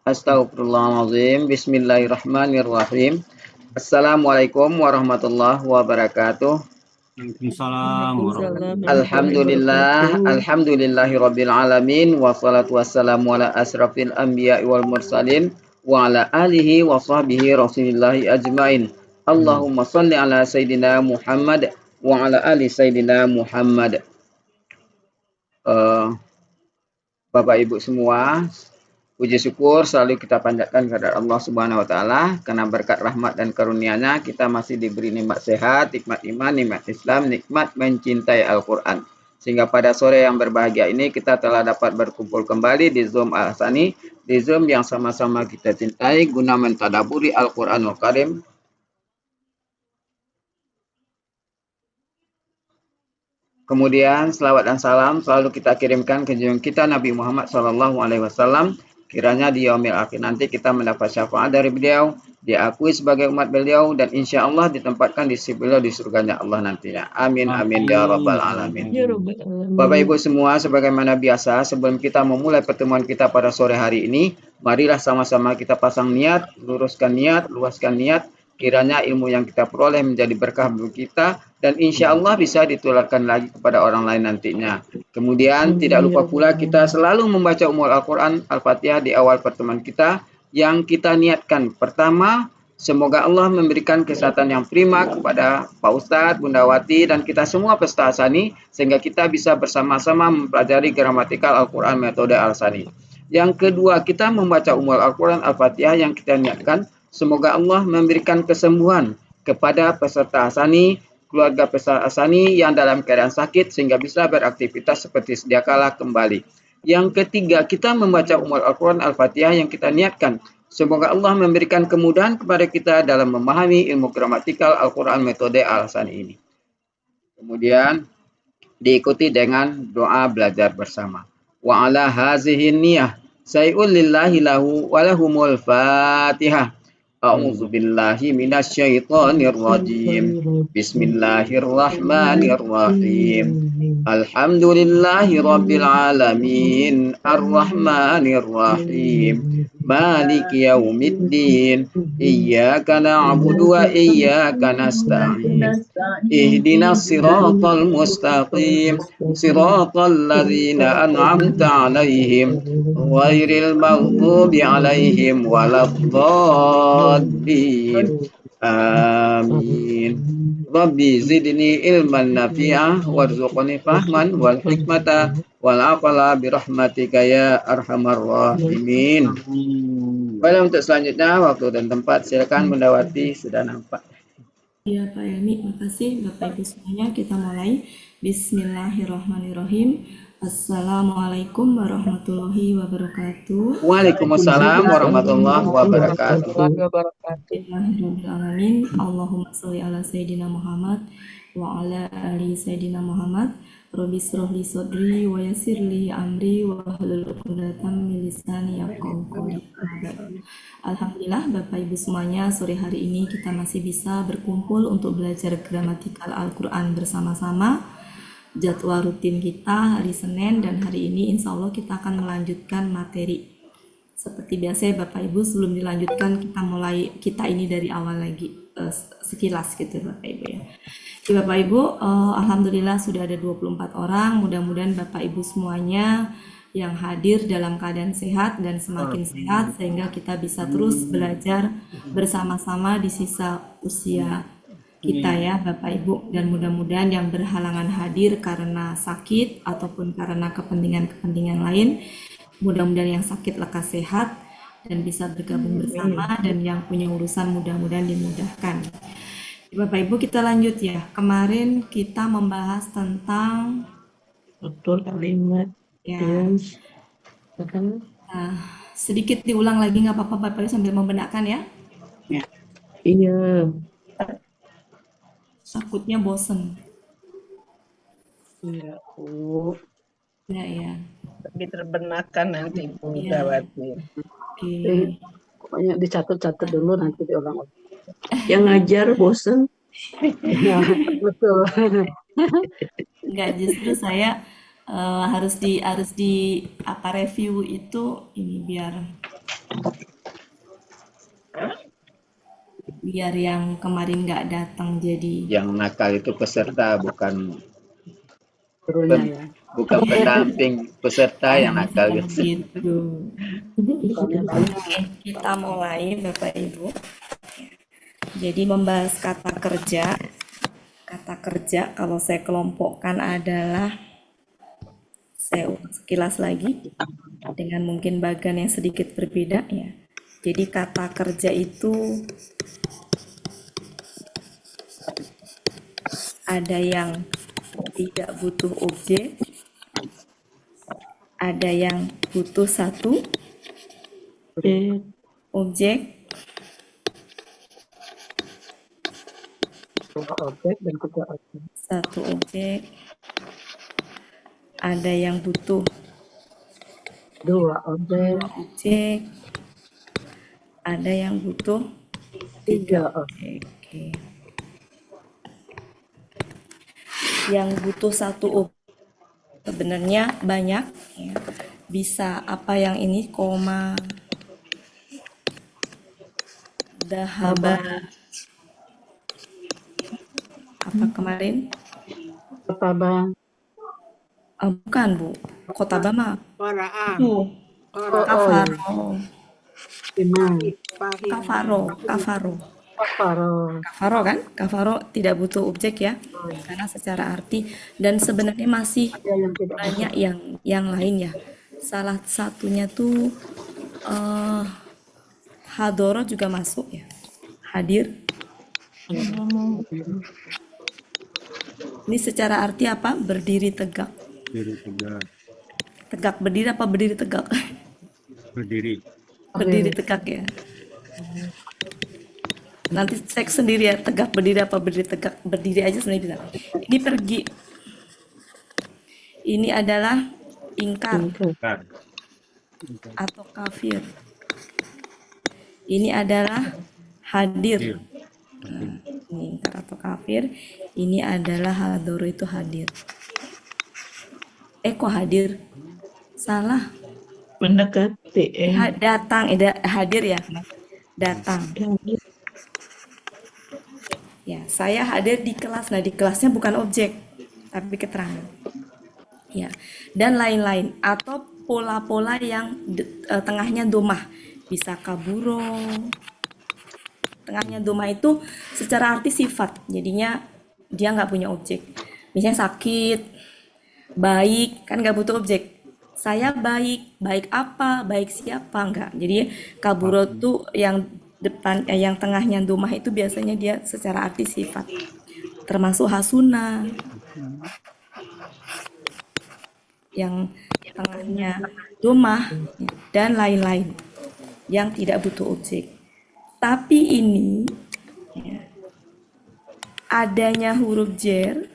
Astaghfirullahaladzim. Bismillahirrahmanirrahim. Assalamualaikum warahmatullahi wabarakatuh. Waalaikumsalam Waalaikumsalam Alhamdulillah, alhamdulillahirabbil alamin, wassalatu wassalamu ala asrafil anbiya'i wal mursalin wa ala alihi wa sahbihi rasulillahi ajmain. Allahumma salli ala sayyidina Muhammad wa ala ali sayyidina Muhammad. Bapak Ibu semua, puji syukur selalu kita panjatkan kepada Allah Subhanahu wa taala karena berkat rahmat dan karunia-Nya kita masih diberi nikmat sehat, nikmat iman, nikmat Islam, nikmat mencintai Al-Qur'an. Sehingga pada sore yang berbahagia ini kita telah dapat berkumpul kembali di Zoom Al-Ahsani, di Zoom yang sama-sama kita cintai guna mentadaburi Al-Qur'anul Karim. Kemudian selawat dan salam selalu kita kirimkan ke junjungan kita Nabi Muhammad SAW. Kiranya di yaumil akhir nanti kita mendapat syafaat dari beliau, diakui sebagai umat beliau, dan insya Allah ditempatkan di sisi beliau di surganya Allah nantinya. Amin, amin, ya rabbal alamin. Bapak Ibu semua, sebagaimana biasa, sebelum kita memulai pertemuan kita pada sore hari ini, marilah sama-sama kita pasang niat, luruskan niat, luaskan niat, kiranya ilmu yang kita peroleh menjadi berkah bagi kita dan insya Allah bisa ditularkan lagi kepada orang lain nantinya. Kemudian tidak lupa pula kita selalu membaca umul Al-Quran Al-Fatihah di awal pertemuan kita yang kita niatkan. Pertama, semoga Allah memberikan kesehatan yang prima kepada Pak Ustadz, Bunda Wati, dan kita semua peserta Al-Sani sehingga kita bisa bersama-sama mempelajari gramatikal Al-Quran metode Al-Sani. Yang kedua, kita membaca umul Al-Quran Al-Fatihah yang kita niatkan. Semoga Allah memberikan kesembuhan kepada peserta Al-Sani, keluarga peserta Al-Sani yang dalam keadaan sakit sehingga bisa beraktivitas seperti sedia kala kembali. Yang ketiga, kita membaca umul Al-Quran Al-Fatihah yang kita niatkan. Semoga Allah memberikan kemudahan kepada kita dalam memahami ilmu gramatikal Al-Quran metode Al-Sani ini. Kemudian diikuti dengan doa belajar bersama. Wa ala hazihin niyah say'ul lillahi lahu walahumul fatihah. A'udzu billahi minasyaitonir rajim. Bismillahirrahmanirrahim. Alhamdulillahi rabbil alamin. Arrahmanir rahim. Maliki yaumiddin. Iyyaka na'budu wa iyyaka nasta'in. Ihdinas siratal mustaqim. Siratal ladzina an'amta 'alaihim ghairil maghdubi 'alaihim waladdallin. Amin. Rabbi zidni ilman nafi'ah warzuqni fahman wal hikmata wal aqla birahmatika ya arhamar rahimin. Baik, untuk selanjutnya waktu dan tempat silakan Bunda Wati, sudah nampak. Ya Pak Yani, makasih Bapak Ibu semuanya. Kita mulai. Bismillahirrahmanirrahim. Assalamualaikum warahmatullahi wabarakatuh. Waalaikumsalam warahmatullahi wabarakatuh. Bismillahirrahmanirrahim. Allahumma sholli ala Sayyidina Muhammad wa ala ali Sayyidina Muhammad. Rabbi shrah li sadri wa yassir li amri wa hlul 'uqdatam min lisani yafqahu qawli. Alhamdulillah Bapak Ibu semuanya, sore hari ini kita masih bisa berkumpul untuk belajar gramatikal Al-Quran bersama-sama. Jadwal rutin kita hari Senin dan hari ini insya Allah kita akan melanjutkan materi. Seperti biasa ya Bapak Ibu, sebelum dilanjutkan kita ini dari awal lagi sekilas gitu Bapak Ibu ya. Jadi Bapak Ibu, alhamdulillah sudah ada 24 orang. Mudah-mudahan Bapak Ibu semuanya yang hadir dalam keadaan sehat dan semakin sehat sehingga kita bisa terus belajar bersama-sama di sisa usia kita ya Bapak Ibu, dan mudah-mudahan yang berhalangan hadir karena sakit ataupun karena kepentingan-kepentingan lain, mudah-mudahan yang sakit lekas sehat dan bisa bergabung bersama, dan yang punya urusan mudah-mudahan dimudahkan. Bapak Ibu, kita lanjut ya. Kemarin kita membahas tentang betul kalimat ya. Sedikit diulang lagi nggak apa-apa Bapak Ibu sambil membenarkan ya. Ya. Iya. Takutnya bosen. Iya, Bu. Ya. Tapi terbenarkan nanti Bu Iya. Dawati. Oke. Pokoknya dicatat-catat dulu nanti diulang. Yang ngajar bosen. Ya, betul. Enggak, justru saya harus di review itu ini biar Biar yang kemarin nggak datang jadi Yang nakal itu peserta, bukan Gurunya ya. bukan pendamping, peserta yang nakal bukan gitu. gitu. Bukannya banyak. Oke, kita mulai Bapak Ibu. Jadi membahas kata kerja. Kata kerja kalau saya kelompokkan adalah, saya ulang sekilas lagi dengan mungkin bagan yang sedikit berbeda ya. Jadi kata kerja itu ada yang tidak butuh objek, ada yang butuh satu Oke. objek, Dua objek dan tiga objek. satu objek, ada yang butuh Dua objek, dua objek, ada yang butuh tiga tiga objek. objek. Oke. Yang butuh satu objek sebenarnya banyak ya. Bisa apa yang ini, koma, dahaba, apa kemarin? Apa bang? Bukan Bu, kotaba mah Waraan. tuh, kafaro, Lima. kafaro, kafaro. Paro. Kafaro kan? Kafaro tidak butuh objek ya, karena secara arti, dan sebenarnya masih Ada yang tidak banyak yang lain ya. Salah satunya tuh hadoro juga masuk ya, hadir. Ini secara arti apa? Berdiri tegak. Berdiri tegak. Tegak berdiri apa berdiri tegak? Berdiri. Berdiri tegak ya. Nanti cek sendiri ya, tegak berdiri apa berdiri tegak. Berdiri aja sebenarnya bisa. Ini pergi. Ini adalah ingkar Tegak. atau kafir. Ini adalah hadir. Nah, ini ingkar atau kafir. Ini adalah hadoro, itu hadir. Kok hadir? Salah. Mendekati. Datang, hadir ya. Datang. Ya, saya hadir di kelas. Nah, di kelasnya bukan objek, tapi keterangan. Ya, dan lain-lain. Atau pola-pola yang tengahnya domah. Bisa kaburo. Tengahnya domah itu secara arti sifat. Jadinya dia nggak punya objek. Misalnya sakit, baik, kan nggak butuh objek. Saya baik, baik apa, baik siapa, enggak. Jadi kaburo tuh yang depan, yang tengahnya domah itu biasanya dia secara arti sifat. Termasuk hasuna. Yang tengahnya domah dan lain-lain. Yang tidak butuh objek. Tapi ini ya, adanya huruf jer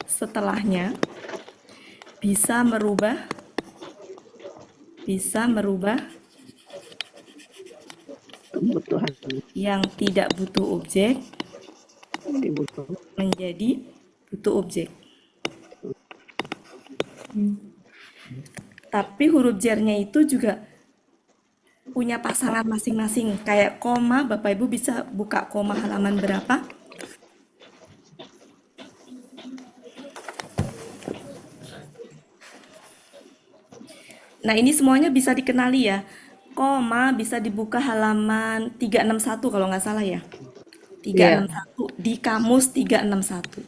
setelahnya bisa merubah kebutuhan yang tidak butuh objek dibutuhkan. menjadi butuh objek. Tapi huruf jernya itu juga punya pasangan masing-masing. Kayak koma, Bapak Ibu bisa buka koma halaman berapa? Nah, ini semuanya bisa dikenali ya. Koma bisa dibuka halaman 361 kalau nggak salah ya. 361 di kamus 361.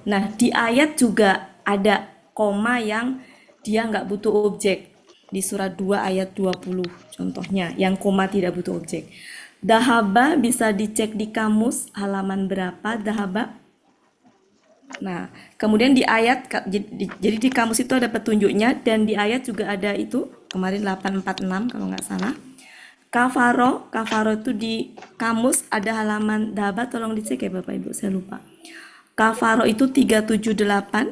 Nah, di ayat juga ada koma yang dia nggak butuh objek. Di surat 2 ayat 20 contohnya, yang koma tidak butuh objek. Dahaba bisa dicek di kamus halaman berapa dahaba. Nah, kemudian di ayat, jadi di kamus itu ada petunjuknya, dan di ayat juga ada itu, kemarin 846 kalau nggak salah. Kafaro itu di kamus ada halaman dahaba, tolong dicek ya Bapak Ibu, saya lupa. Kafaro itu 378.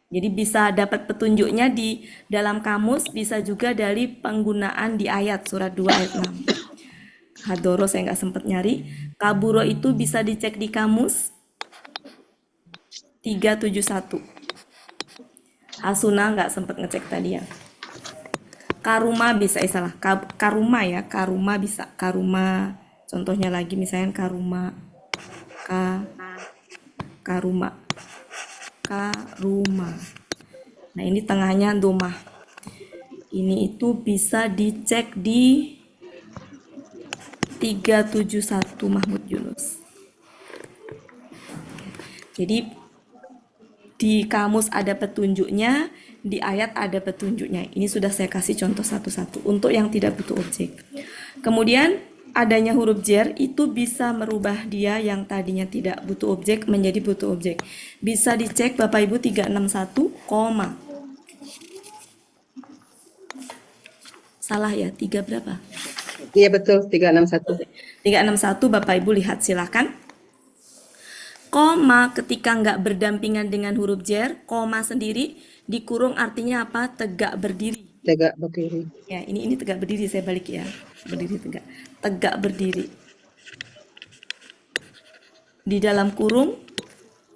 Jadi bisa dapat petunjuknya di dalam kamus, bisa juga dari penggunaan di ayat surat 2 ayat 6. Hadoro saya nggak sempat nyari. Kaburo itu bisa dicek di kamus 371. Hasuna nggak sempat ngecek tadi ya. Karuma bisa, salah. Karuma ya, karuma bisa. Karuma, contohnya lagi misalnya karuma. Karuma. Karuma. Nah ini tengahnya domah. Ini itu bisa dicek di 371 Mahmud Yunus. Jadi di kamus ada petunjuknya, di ayat ada petunjuknya. Ini sudah saya kasih contoh satu-satu untuk yang tidak butuh objek. Kemudian adanya huruf jar itu bisa merubah dia yang tadinya tidak butuh objek menjadi butuh objek. Bisa dicek Bapak Ibu 361, koma. Salah ya, 3 berapa? Iya betul, 361. 361 Bapak Ibu lihat silakan. Koma ketika nggak berdampingan dengan huruf jar, koma sendiri dikurung artinya apa? Tegak berdiri. Tegak berdiri. Ya, ini tegak berdiri, saya balik ya. Berdiri tegak. Tegak berdiri. Di dalam kurung,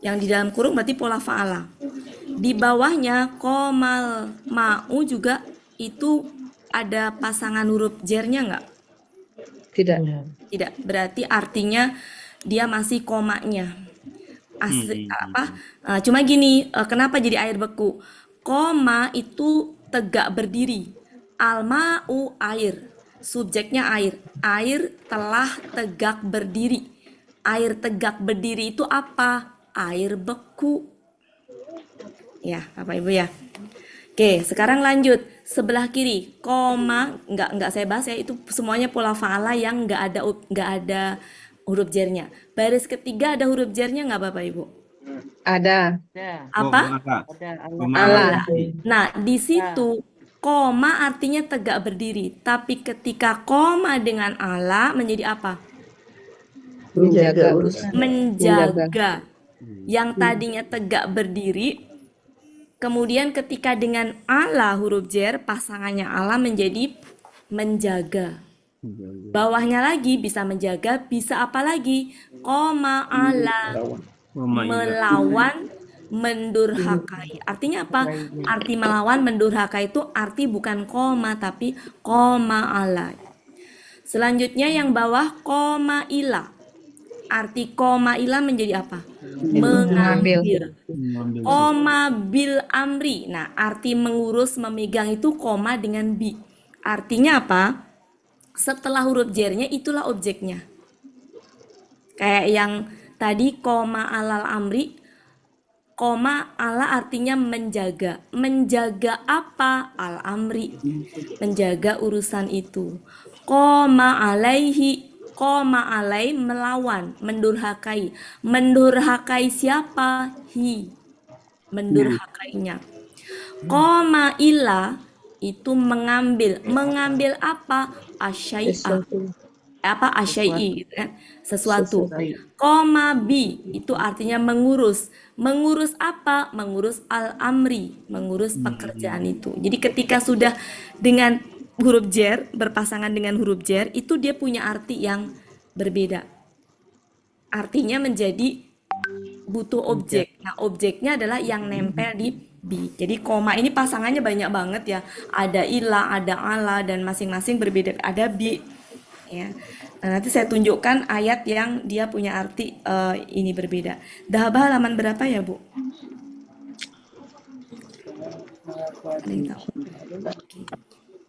yang di dalam kurung berarti pola fa'ala. Di bawahnya komal mau juga itu ada pasangan huruf jarnya nggak? Tidak. Tidak, berarti artinya dia masih komanya. Cuma gini, kenapa jadi air beku? Koma itu tegak berdiri. Alma'u air, subjeknya air. Air telah tegak berdiri. Air tegak berdiri itu apa? Air beku. Ya, Bapak Ibu ya. Oke, sekarang lanjut. Sebelah kiri, koma, nggak saya bahas ya, itu semuanya pola fa'ala yang nggak ada huruf jarnya. Baris ketiga ada huruf jarnya nggak Bapak Ibu? Ada. Apa? Allah. Nah, di situ koma artinya tegak berdiri, tapi ketika koma dengan Allah menjadi apa? Menjaga urusan. Menjaga. Yang tadinya tegak berdiri, kemudian ketika dengan Allah huruf jar, pasangannya Allah menjadi menjaga. Bawahnya lagi bisa menjaga, bisa apa lagi? Koma ala, melawan, mendurhakai. Artinya apa? Arti melawan, mendurhakai itu arti bukan koma tapi koma ala. Selanjutnya yang bawah koma ila. Arti koma ila menjadi apa? Mengambil. Koma bil amri. Nah, arti mengurus, memegang itu koma dengan bi. Artinya apa? Setelah huruf jarnya itulah objeknya. Kayak yang tadi koma alal amri, koma ala artinya menjaga. Menjaga apa? Al amri. Menjaga urusan itu. Koma alaihi, koma alai melawan, mendurhakai. Mendurhakai siapa? Hi. Mendurhakainya. Koma ila itu mengambil. Mengambil apa? Asyai'ah. Apa asyai'i gitu kan? Sesuatu. Koma bi itu artinya mengurus. Mengurus apa? Mengurus al-amri, mengurus pekerjaan itu. Jadi ketika sudah dengan huruf jar berpasangan dengan huruf jar itu dia punya arti yang berbeda. Artinya menjadi butuh objek. Nah, objeknya adalah yang nempel di bi. Jadi koma ini pasangannya banyak banget ya. Ada ila, ada ala dan masing-masing berbeda. Ada bi. Ya. Nah, nanti saya tunjukkan ayat yang dia punya arti ini berbeda. Dhahaba halaman berapa ya, Bu? Ada yang tahu? Oke.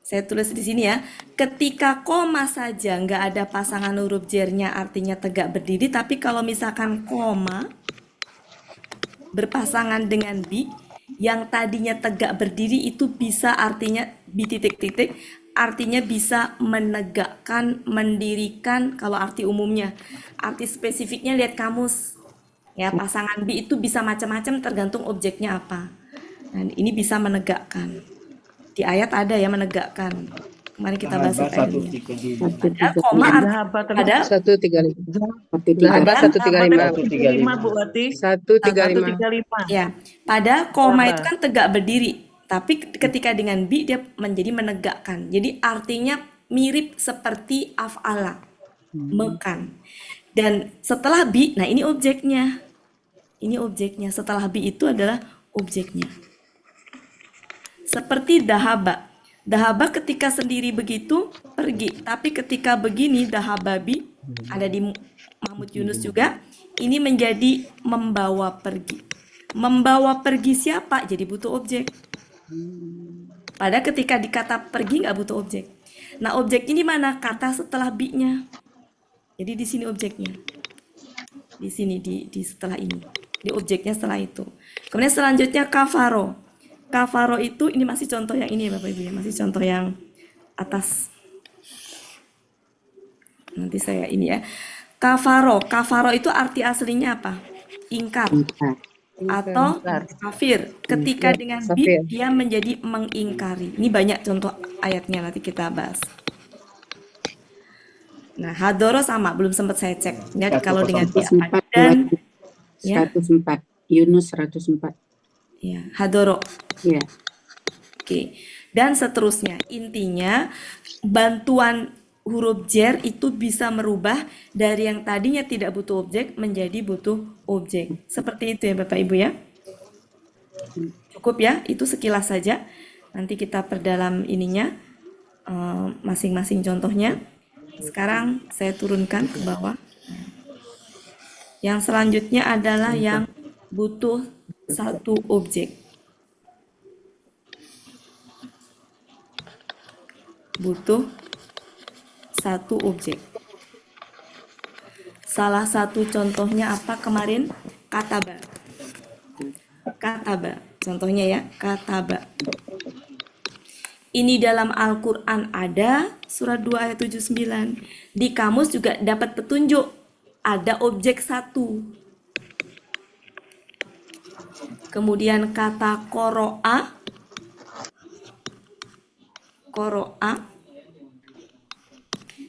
Saya tulis di sini ya. Ketika koma saja nggak ada pasangan huruf jarnya artinya tegak berdiri. Tapi kalau misalkan koma berpasangan dengan bi yang tadinya tegak berdiri itu bisa artinya bi titik-titik. Artinya bisa menegakkan, mendirikan kalau arti umumnya. Arti spesifiknya lihat kamus. Ya, pasangan bi itu bisa macam-macam tergantung objeknya apa. Nah, ini bisa menegakkan. Di ayat ada ya menegakkan. Kemarin kita bahas ayatnya. Ada koma ada 135. Ada 135. Bu Wati. 135. ya. Pada koma itu kan tegak berdiri. Tapi ketika dengan bi dia menjadi menegakkan. Jadi artinya mirip seperti af'ala. Mekan. Dan setelah bi, nah ini objeknya. Ini objeknya. Setelah bi itu adalah objeknya. Seperti dahaba. Dahaba ketika sendiri begitu pergi, tapi ketika begini dahababi ada di Mahmud Yunus juga, ini menjadi membawa pergi. Membawa pergi siapa? Jadi butuh objek. Padahal ketika di kata pergi nggak butuh objek. Nah, objek ini mana? Kata setelah bi-nya. Jadi di sini objeknya. Di sini di setelah ini. Di objeknya setelah itu. Kemudian selanjutnya kafaro. Kafaro itu ini masih contoh yang ini ya Bapak Ibu ya, masih contoh yang atas. Nanti saya ini ya. Kafaro itu arti aslinya apa? Ingkar atau kafir. Ketika dengan bi dia menjadi mengingkari. Ini banyak contoh ayatnya, nanti kita bahas. Nah, hadoro sama, belum sempat saya cek. Lihat kalau dengan bi apa. Dan ya, 104. Yunus 104. ya, hadoro. Ya. Oke. Dan seterusnya. Intinya bantuan huruf jar itu bisa merubah dari yang tadinya tidak butuh objek menjadi butuh objek. Seperti itu ya Bapak Ibu ya. Cukup ya, itu sekilas saja. Nanti kita perdalam ininya masing-masing contohnya. Sekarang saya turunkan ke bawah. Yang selanjutnya adalah yang butuh satu objek. Butuh satu objek. Salah satu contohnya apa kemarin? Kataba. Kataba. Contohnya ya, kataba. Ini dalam Al-Quran ada, surat 2 ayat 79. Di kamus juga dapat petunjuk. Ada objek satu. Kemudian kata koro'a. Koro'a.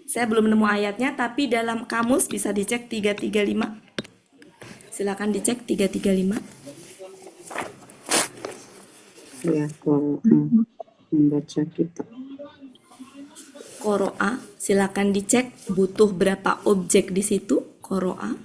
Saya belum nemu ayatnya, tapi dalam kamus bisa dicek 335. Silakan dicek 335. Ya, kalau membaca kitab. Koro'a, silakan dicek butuh berapa objek di situ. Koro'a.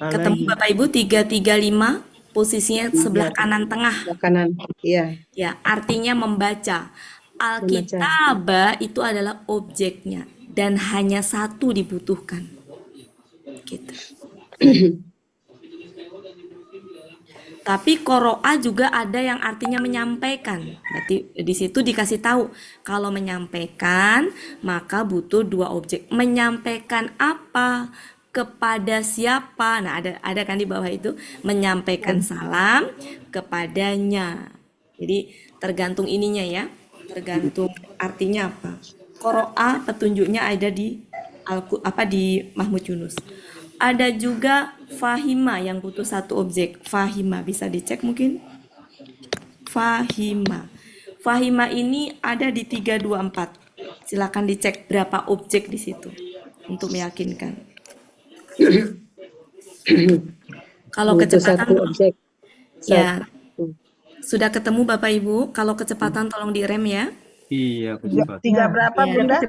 Ketemu Bapak Ibu 335, posisinya sebelah kanan tengah. Kanan, iya. Ya, artinya membaca. Alkitab itu adalah objeknya dan hanya satu dibutuhkan. Gitu. Tapi koro'a juga ada yang artinya menyampaikan. Berarti di situ dikasih tahu kalau menyampaikan maka butuh dua objek. Menyampaikan apa? Kepada siapa? Nah, ada kan di bawah itu menyampaikan salam kepadanya. Jadi tergantung ininya ya. Tergantung artinya apa. Qoro'a petunjuknya ada di di Mahmud Yunus. Ada juga fahima yang butuh satu objek. Fahima bisa dicek mungkin. Fahima. Fahima ini ada di 324. Silakan dicek berapa objek di situ untuk meyakinkan. Kalau kecepatan satu objek. ya sudah ketemu Bapak Ibu. Kalau kecepatan tolong direm ya. Iya, aku cepat. Tiga berapa, Ya. Bunda?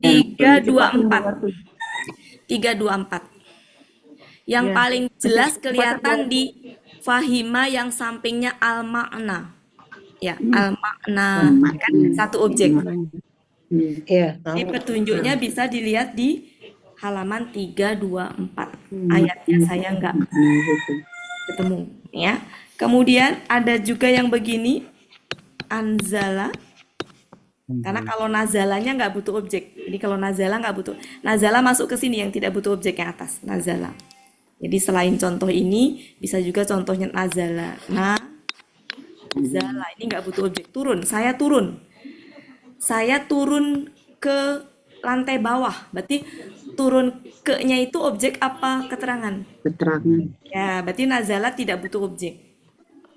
324. 324. Yang Ya. paling jelas kelihatan di fahima yang sampingnya al-makna. Ya, al-makna kan satu objek. Iya. Jadi petunjuknya bisa dilihat di halaman 324. Ayatnya saya nggak ketemu ya. Kemudian ada juga yang begini, anzala. Karena kalau nazalanya nggak butuh objek. Jadi kalau nazala nggak butuh. Nazala masuk ke sini yang tidak butuh objek yang atas. Nazala. Jadi selain contoh ini, bisa juga contohnya nazala. Nazala ini nggak butuh objek. Turun. Saya turun. Saya turun ke lantai bawah. Berarti turun ke-nya itu objek apa keterangan? Keterangan. Ya, berarti nazala tidak butuh objek.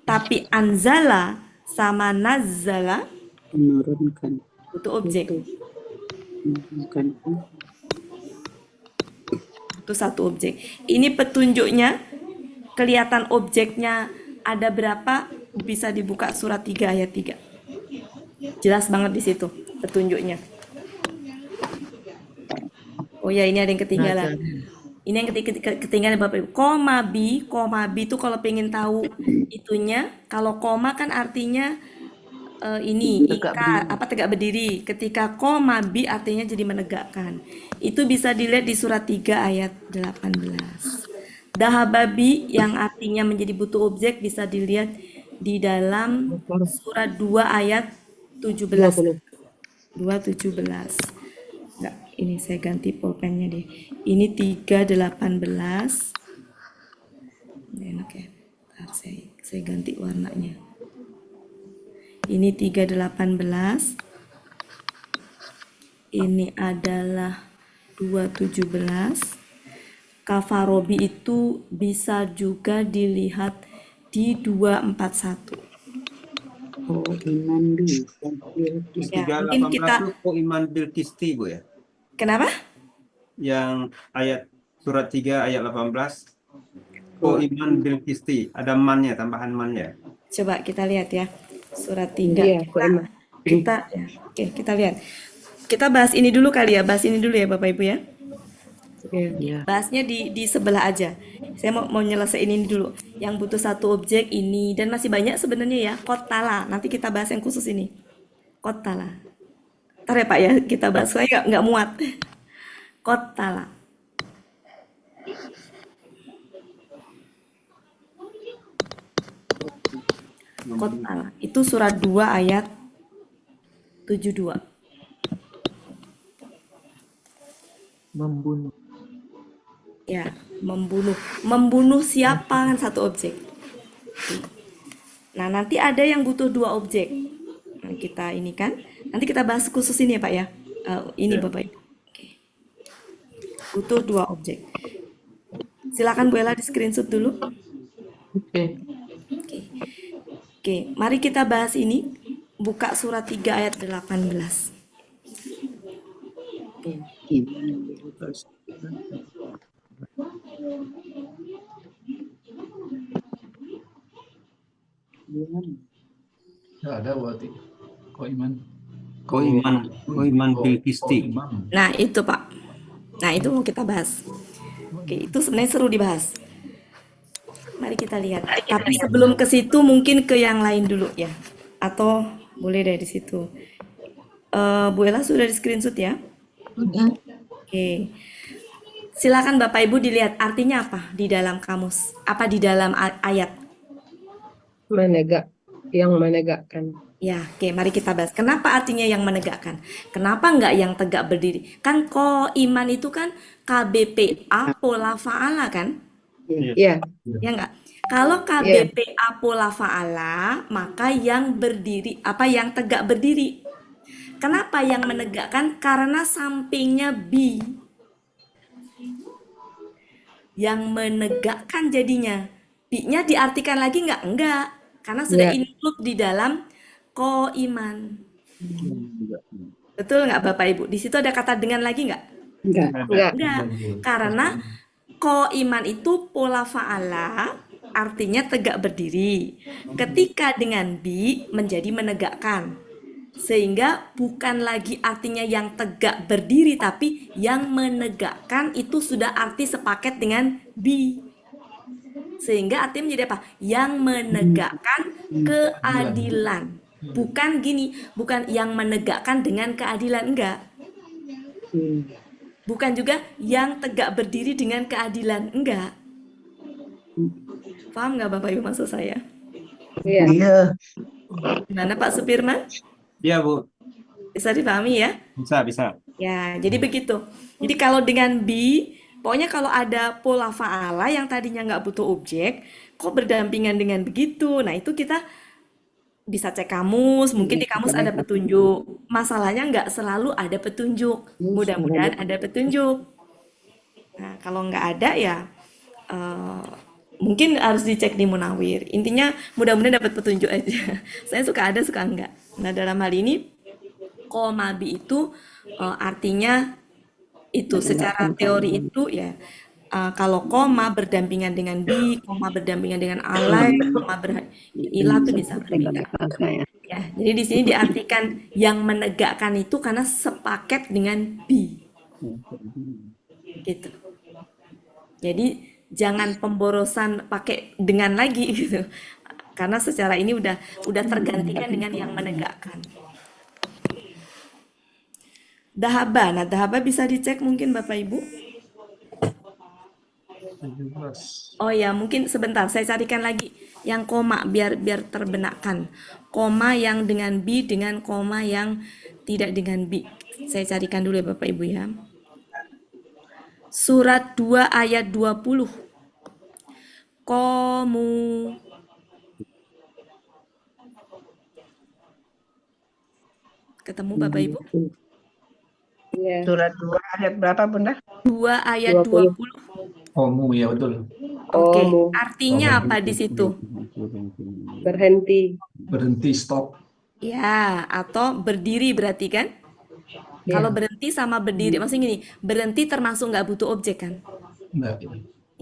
Tapi anzala sama nazala Menurunkan. butuh objek. Menurunkan. Itu satu objek. Ini petunjuknya, kelihatan objeknya ada berapa, bisa dibuka surat 3 ayat 3. Jelas banget di situ petunjuknya. Oh ya, ini ada yang ketinggalan. Ini yang ketinggalan Bapak Ibu. Koma B itu kalau pengen tahu itunya, kalau koma kan artinya ini tegak berdiri. Ketika koma B artinya jadi menegakkan. Itu bisa dilihat di surat 3 ayat 18. Dahababi yang artinya menjadi butuh objek bisa dilihat di dalam surat 2 ayat 17. 2:17. Enggak, ini saya ganti pulpennya deh. Ini 3:18. Enak ya. Bentar, saya ganti warnanya. Ini 3:18. Ini adalah 2:17. Kafarobi itu bisa juga dilihat di 2:41. Oh, iman bi. Ya, mungkin 3:18 kita itu kok iman bil kisti Bu ya. kenapa? Yang ayat surat 3 ayat 18 kok iman bil kisti, ada mannya, tambahan mannya. Coba kita lihat ya. Surat 3. Iya, kok iman. Kita lihat. Kita bahas ini dulu kali ya. Bahas ini dulu ya Bapak Ibu ya. Ya. Bahasnya di sebelah aja. Saya mau nyelesain ini dulu. Yang butuh satu objek ini dan masih banyak sebenarnya ya. Kotala. Nanti kita bahas yang khusus ini. Kotala. Ntar ya Pak ya kita bahas. Saya nggak muat. Kotala. Kotala. Itu surat 2 ayat 72. Membunuh. Ya, membunuh. Membunuh siapa kan satu objek. Nah, nanti ada yang butuh 2 objek. Nah, kita ini kan. Nanti kita bahas khusus ini ya Pak ya. Ini Bapak Ibu. Oke. Butuh 2 objek. Silakan Bu Ella di screenshot dulu. Oke. Oke, mari kita bahas ini. Buka surat 3 ayat 18. Ya ada berarti. Kok iman? Kok iman bil kisti. Nah, itu Pak. Nah, itu mau kita bahas. Oke, itu sebenarnya seru dibahas. Mari kita lihat. Tapi sebelum ke situ mungkin ke yang lain dulu ya. Atau boleh dari situ. Bu Ella sudah di screenshot ya? Oke. Silakan Bapak Ibu dilihat artinya apa di dalam kamus? Apa di dalam ayat? Yang menegakkan. Ya, oke, mari kita bahas. Kenapa artinya yang menegakkan? Kenapa enggak yang tegak berdiri? Kan iman itu kan KBPA pola fa'ala kan? Iya. Ya enggak? Kalau KBPA pola fa'ala, maka yang berdiri, yang tegak berdiri. Kenapa yang menegakkan? Karena sampingnya bi. Yang menegakkan jadinya. Bi-nya diartikan lagi enggak? Enggak. Karena sudah include di dalam iman. Betul nggak Bapak Ibu? Di situ ada kata dengan lagi nggak? Enggak. Enggak. Karena iman itu pola fa'ala, artinya tegak berdiri. Ketika dengan bi menjadi menegakkan. Sehingga bukan lagi artinya yang tegak berdiri, tapi yang menegakkan itu sudah arti sepaket dengan bi. Sehingga artinya menjadi apa? Yang menegakkan keadilan. Bukan gini, bukan yang menegakkan dengan keadilan, enggak. Bukan juga yang tegak berdiri dengan keadilan, enggak. Paham nggak Bapak Ibu maksud saya? Iya. Gimana Pak Supirman? Iya Bu, Bisa dipahami ya? bisa. Ya, jadi begitu. Jadi kalau dengan bi, pokoknya kalau ada pola fa'ala yang tadinya nggak butuh objek, kok berdampingan dengan begitu. Nah, itu kita bisa cek kamus, mungkin di kamus ada petunjuk. Masalahnya nggak selalu ada petunjuk. Mudah-mudahan ada petunjuk. Nah, kalau nggak ada ya mungkin harus dicek di Munawir. Intinya mudah-mudahan dapat petunjuk aja. Saya suka ada, suka enggak. Nah, dalam hal ini komabi itu artinya itu secara teori itu ya kalau koma berdampingan dengan bi, koma berdampingan dengan alai, koma ilah itu bisa berbeda. Ya, jadi di sini diartikan yang menegakkan itu karena sepaket dengan bi. Gitu. Jadi jangan pemborosan pakai dengan lagi gitu. Karena secara ini udah tergantikan dengan yang menegakkan. Dahaba. Nah, dahaba bisa dicek mungkin Bapak Ibu. 17. Oh ya, mungkin sebentar saya carikan lagi yang koma biar terbenakkan. Koma yang dengan bi dengan koma yang tidak dengan bi. Saya carikan dulu ya Bapak Ibu ya. Surat 2 ayat 20. Komu. Ketemu Bapak Ibu? Iya. Surat 2 ayat berapa Bunda? 2 ayat 20. 20. Komu ya betul. Oke, Komu. artinya apa di situ? Berhenti. Berhenti stop. Ya, atau berdiri berarti kan? Ya. Kalau berhenti sama berdiri, maksudnya gini, berhenti termasuk nggak butuh objek kan? Enggak.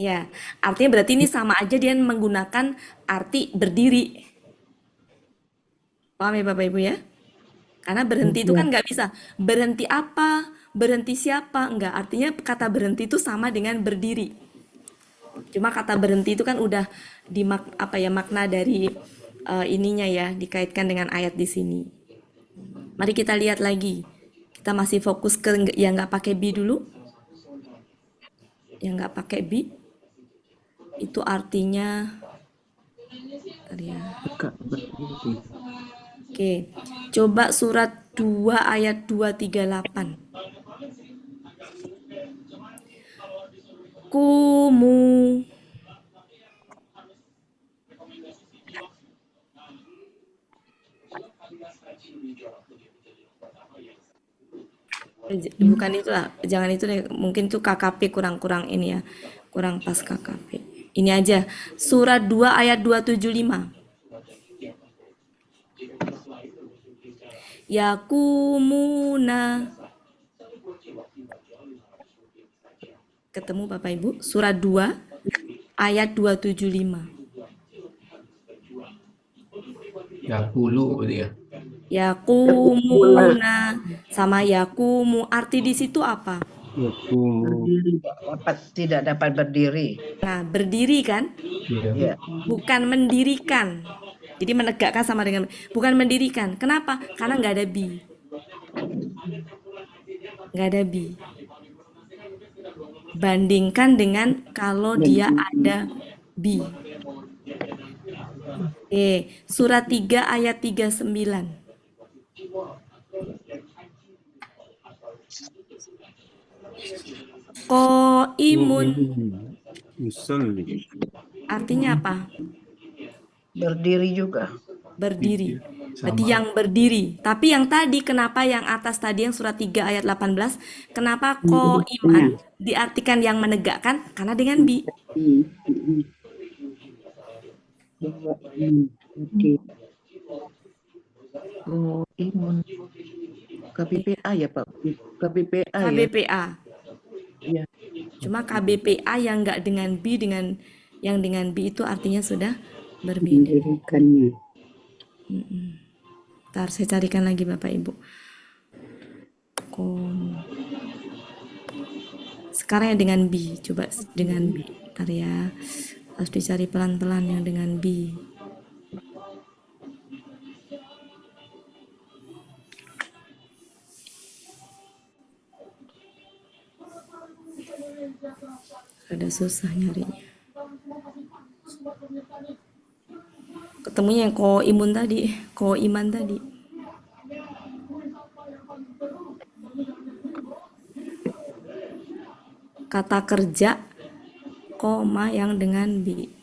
Ya, artinya berarti ini sama aja dia menggunakan arti berdiri. Paham ya Bapak Ibu ya? Karena berhenti itu kan nggak bisa. Berhenti apa? Berhenti siapa? Enggak, artinya kata berhenti itu sama dengan berdiri. Cuma kata berhenti itu kan udah makna dari ininya ya, dikaitkan dengan ayat di sini. Mari kita lihat lagi. Kita masih fokus ke yang nggak pakai bi dulu. Yang nggak pakai bi itu artinya bentar ya. Oke, coba surat 2 ayat 238. Kumu. Bukan itu lah, jangan itu deh. Mungkin itu KKP kurang ini ya. Kurang pas KKP. Ini aja, surat 2 ayat 275. Yakumuna. Ketemu Bapak Ibu? Surat 2 ayat 275. Yakulu dia. Yakumuna sama yakumu. Arti di situ apa? Tidak dapat berdiri. Nah, berdiri kan? Iya. Bukan mendirikan. Jadi menegakkan sama dengan bukan mendirikan. Kenapa? Karena nggak ada bi. Nggak ada bi. Bandingkan dengan kalau dia ada bi. Surat 3 ayat 39. Qaimun. Artinya apa? Berdiri juga. Berdiri. Sama. Berarti yang berdiri. Tapi yang tadi, kenapa yang atas tadi yang surat 3 ayat 18, kenapa qaiman diartikan yang menegakkan? Karena dengan bi. Oh, imun. KBPA ya Pak? KBPA ya? KBPA. Iya. Cuma KBPA yang enggak dengan bi, yang dengan bi itu artinya sudah berbeda. Ntar saya carikan lagi Bapak Ibu. Sekarang yang dengan bi, coba dengan bi. Ntar ya, harus dicari pelan-pelan yang dengan bi. Ada susah nyarinya. Ketemunya yang koimun tadi, koiman tadi. Kata kerja, koma yang dengan bi.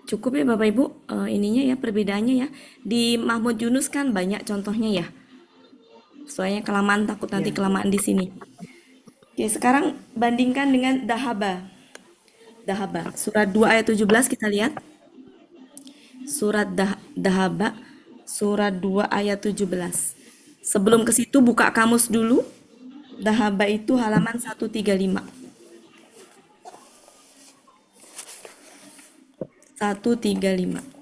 Cukup ya Bapak Ibu, ininya ya perbedaannya ya. Di Mahmud Yunus kan banyak contohnya ya. Soalnya kelamaan, takut nanti kelamaan di sini. Oke, sekarang bandingkan dengan dahaba. Dahaba, surat 2 ayat 17 kita lihat. Surat dahaba, surat 2 ayat 17. Sebelum ke situ buka kamus dulu. Dahaba itu halaman 135. 135.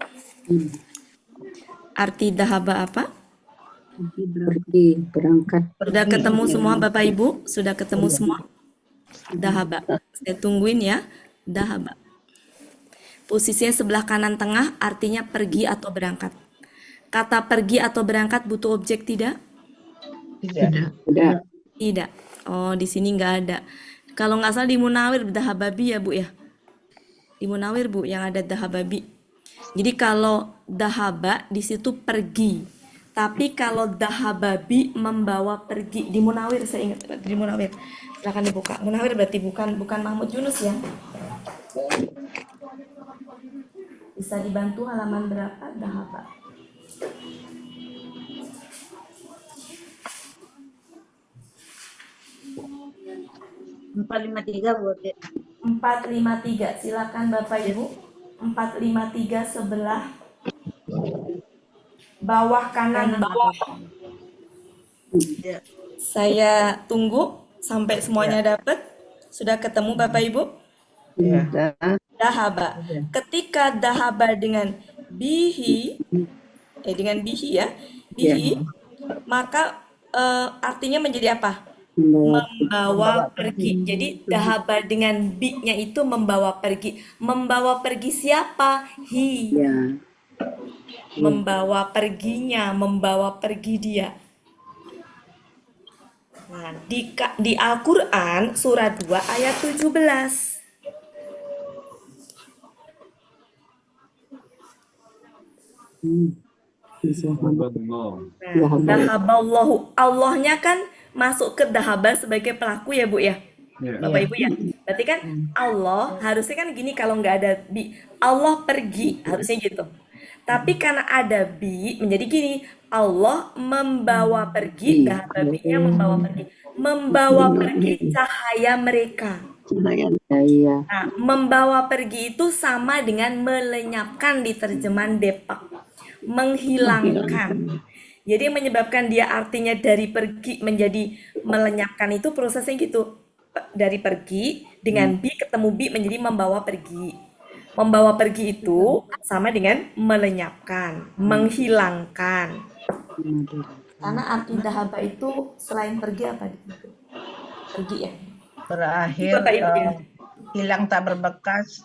Arti dahaba apa? Pergi, berangkat. Sudah ketemu semua Bapak Ibu? Sudah ketemu semua? Dahaba. Saya tungguin ya. Dahaba. Posisinya sebelah kanan tengah artinya pergi atau berangkat. Kata pergi atau berangkat butuh objek tidak? Tidak. Tidak. Tidak. Oh, di sini nggak ada. Kalau nggak salah di Munawir dahababi ya Bu ya. Di Munawir Bu yang ada dahababi. Jadi kalau dahaba di situ pergi. Tapi kalau dahababi membawa pergi. Di Munawir saya ingat di Munawir. Silakan dibuka. Munawir berarti bukan Mahmud Yunus ya. Bisa dibantu halaman berapa dahaba? Empat lima tiga buat 453. Silakan Bapak Ibu. 453 sebelah bawah kanan bawah. Ya. Saya tunggu sampai semuanya dapat. Sudah ketemu Bapak Ibu? Ya. Dahaba. Ketika dahaba dengan bihi, dengan bihi ya, bihi, maka artinya menjadi apa? Membawa pergi. Jadi dahaba dengan bi-nya itu membawa pergi. Membawa pergi siapa? Hi. Ya. Membawa perginya, membawa pergi dia. Nah, di Al-Quran surat 2 ayat 17. Nah, dahaballahu, Allahnya kan masuk ke dahaba sebagai pelaku ya Bu ya. Bapak Ibu ya. Berarti kan Allah harusnya kan gini kalau nggak ada bi. Allah pergi, harusnya gitu. Tapi karena ada bi, menjadi gini. Allah membawa pergi, dahababinya membawa pergi. Membawa pergi cahaya mereka. Iya. Nah, membawa pergi itu sama dengan melenyapkan di terjemahan Depak. Menghilangkan. Jadi yang menyebabkan dia artinya dari pergi menjadi melenyapkan itu prosesnya gitu. Dari pergi dengan bi ketemu bi menjadi membawa pergi. Membawa pergi itu sama dengan melenyapkan, menghilangkan. Karena arti dahaba itu selain pergi apa itu? Pergi ya. Berakhir, Bapak Ibu ya. hilang tak berbekas,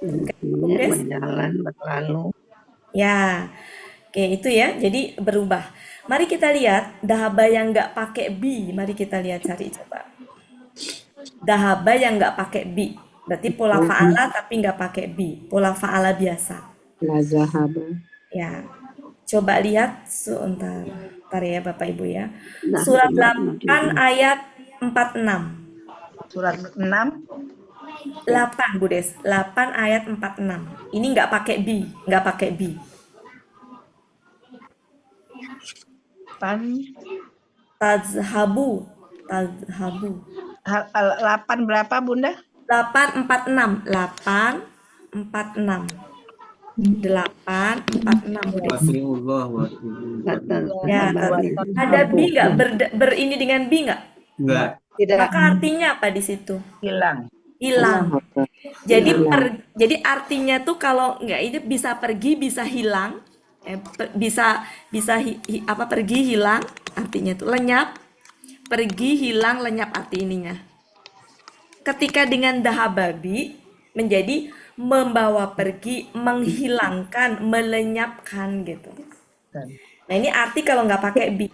Yes. berjalan, berlalu. Ya, oke itu ya. Jadi berubah. Mari kita lihat dahaba yang nggak pakai bi. Mari kita lihat cari coba. Dahaba yang nggak pakai bi. Berarti pola fa'ala tapi nggak pakai bi. Pola fa'ala biasa. La zahaba. Ya. Coba lihat sebentar. Bentar ya Bapak Ibu ya. Surat 8 ayat 46. Surat 6, 8 Bu Des. 8 ayat 46. Ini nggak pakai bi, nggak pakai bi. pan, Tazhabu. 8 berapa Bunda? 846. 846. 846 Bu Des. Astagfirullah wa atubu. Ya, ada bi nggak? Berini dengan bi nggak? Enggak. Maka artinya apa di situ? Hilang. Hilang. Jadi artinya tuh kalau nggak ini bisa pergi, bisa hilang, bisa pergi hilang, artinya tuh lenyap, pergi hilang lenyap arti ininya. Ketika dengan dahababi menjadi membawa pergi, menghilangkan, melenyapkan gitu. Nah ini arti kalau nggak pakai bi.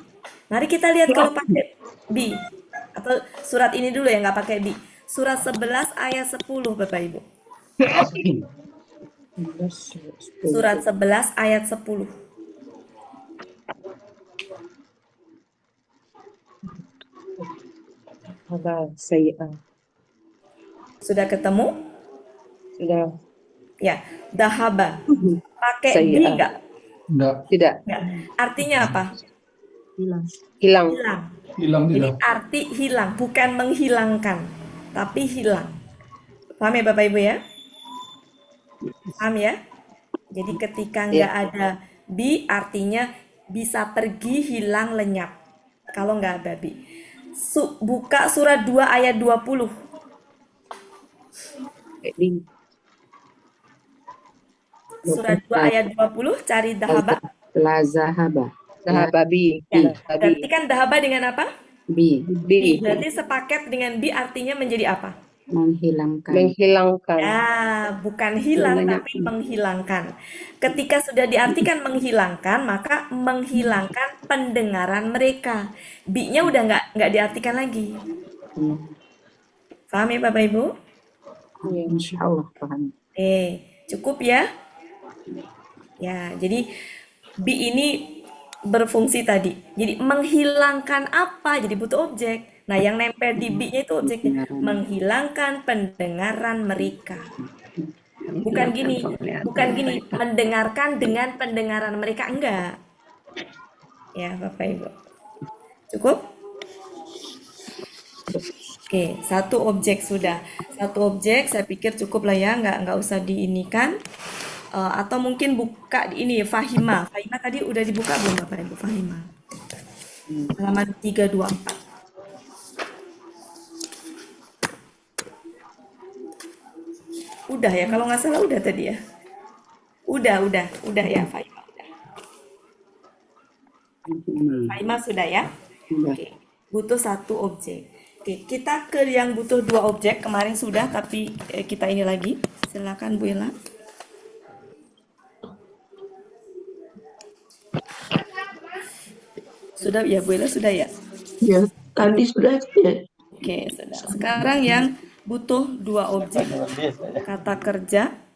Mari kita lihat kalau pakai bi. Atau surat ini dulu yang nggak pakai bi. Surat 11 ayat 10 Bapak Ibu. Surat 11 ayat 10. Sudah ketemu? Sudah. Ya, dahaba. Pakai bi enggak? Enggak. Tidak. Enggak. Artinya apa? Hilang. Hilang. Hilang Jadi tidak. arti hilang, bukan menghilangkan, tapi hilang. Paham ya Bapak Ibu ya? Paham ya? Jadi ketika nggak ada bi, artinya bisa pergi, hilang, lenyap. Kalau nggak ada bi. Buka surat 2 ayat 20. Surah 2 ayat 20, cari dahaba. La zahaba. Babi. Ya, Babi. berarti kan dahaba dengan apa? Bi. Bi. Berarti sepaket dengan bi artinya menjadi apa? Menghilangkan. Menghilangkan. Ya, bukan hilang Banyak. tapi menghilangkan. Ketika sudah diartikan menghilangkan, maka menghilangkan pendengaran mereka. Bi-nya udah nggak diartikan lagi. Iya. Paham ya Bapak Ibu? Insya Allah paham. Cukup ya? Ya, jadi bi ini berfungsi tadi. Jadi menghilangkan apa? Jadi butuh objek. Nah, yang nempel di bi-nya itu objeknya. Menghilangkan pendengaran mereka. Bukan gini, mendengarkan dengan pendengaran mereka, enggak. Ya, Bapak Ibu. Cukup? Oke, satu objek sudah. Satu objek saya pikir cukup lah ya, nggak usah diinikan. Atau mungkin buka di ini, Fahima. Fahima tadi udah dibuka belum Bapak Ibu? Fahima. Halaman 324. Udah ya, kalau nggak salah udah tadi ya. Udah ya Fahima. Fahima sudah ya? Oke, butuh satu objek. Oke, kita ke yang butuh dua objek. Kemarin sudah, tapi kita ini lagi. Silakan Bu Ella. Sudah ya Bu Ella, sudah ya? Ya, tadi sudah. Ya. Oke, sudah. Sekarang yang butuh dua objek. Kata kerja.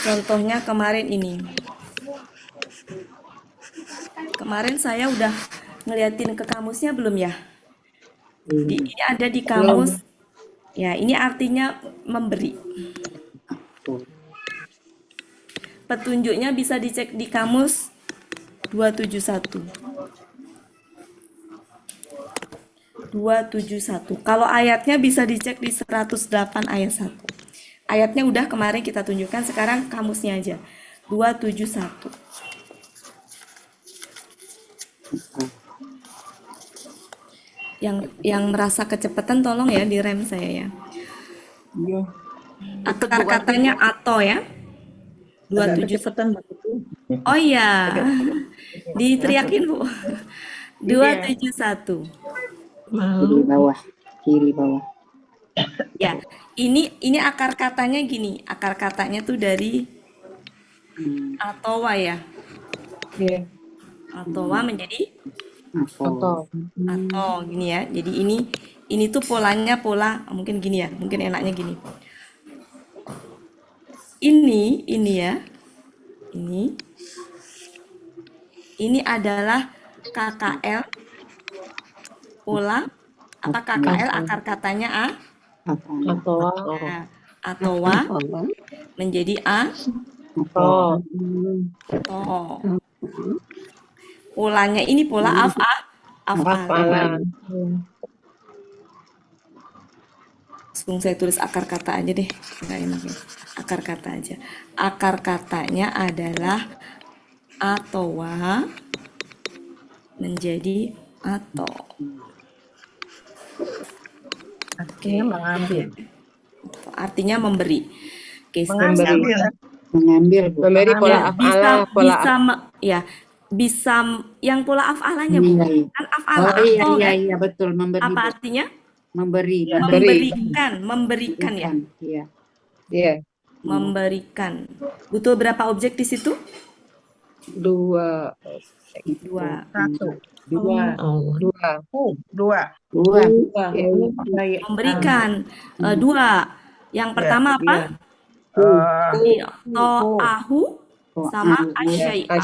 Contohnya kemarin ini. Kemarin saya udah ngeliatin ke kamusnya belum ya? Ini ada di kamus. Ya, ini artinya memberi. Petunjuknya bisa dicek di kamus 271. 271. Kalau ayatnya bisa dicek di 108 ayat 1. Ayatnya udah kemarin kita tunjukkan, sekarang kamusnya aja. 271. Yang merasa kecepatan tolong ya direm saya ya. Iya. Akar katanya atau ya. 271. Oh iya. Diteriakin Bu. 271. Kiri bawah. Ya, ini akar katanya gini. Akar katanya tuh dari atowa ya. Iya. Atowa menjadi Atau. atau gini ya. Jadi ini tuh polanya pola mungkin gini ya. Mungkin enaknya gini. Ini ya. Ini adalah KKL pola apa KKL akar katanya atowa menjadi Atau. polanya ini pola af'alan. Langsung saya tulis akar kata aja deh, nggak enak ya. Akar kata aja. Akar katanya adalah atowa menjadi atau. Artinya mengambil. Artinya memberi. Oke, Mengambil. Memberi pola af'alah, pola bisa yang pola af'alannya Bu. Kan af'alah atau kan? Iya, betul, memberi. Apa artinya? Memberikan ya. Iya. Iya. Memberikan. Butuh berapa objek di situ? Dua. Memberikan. Dua. Yang pertama apa? To'ahu sama asyai'a.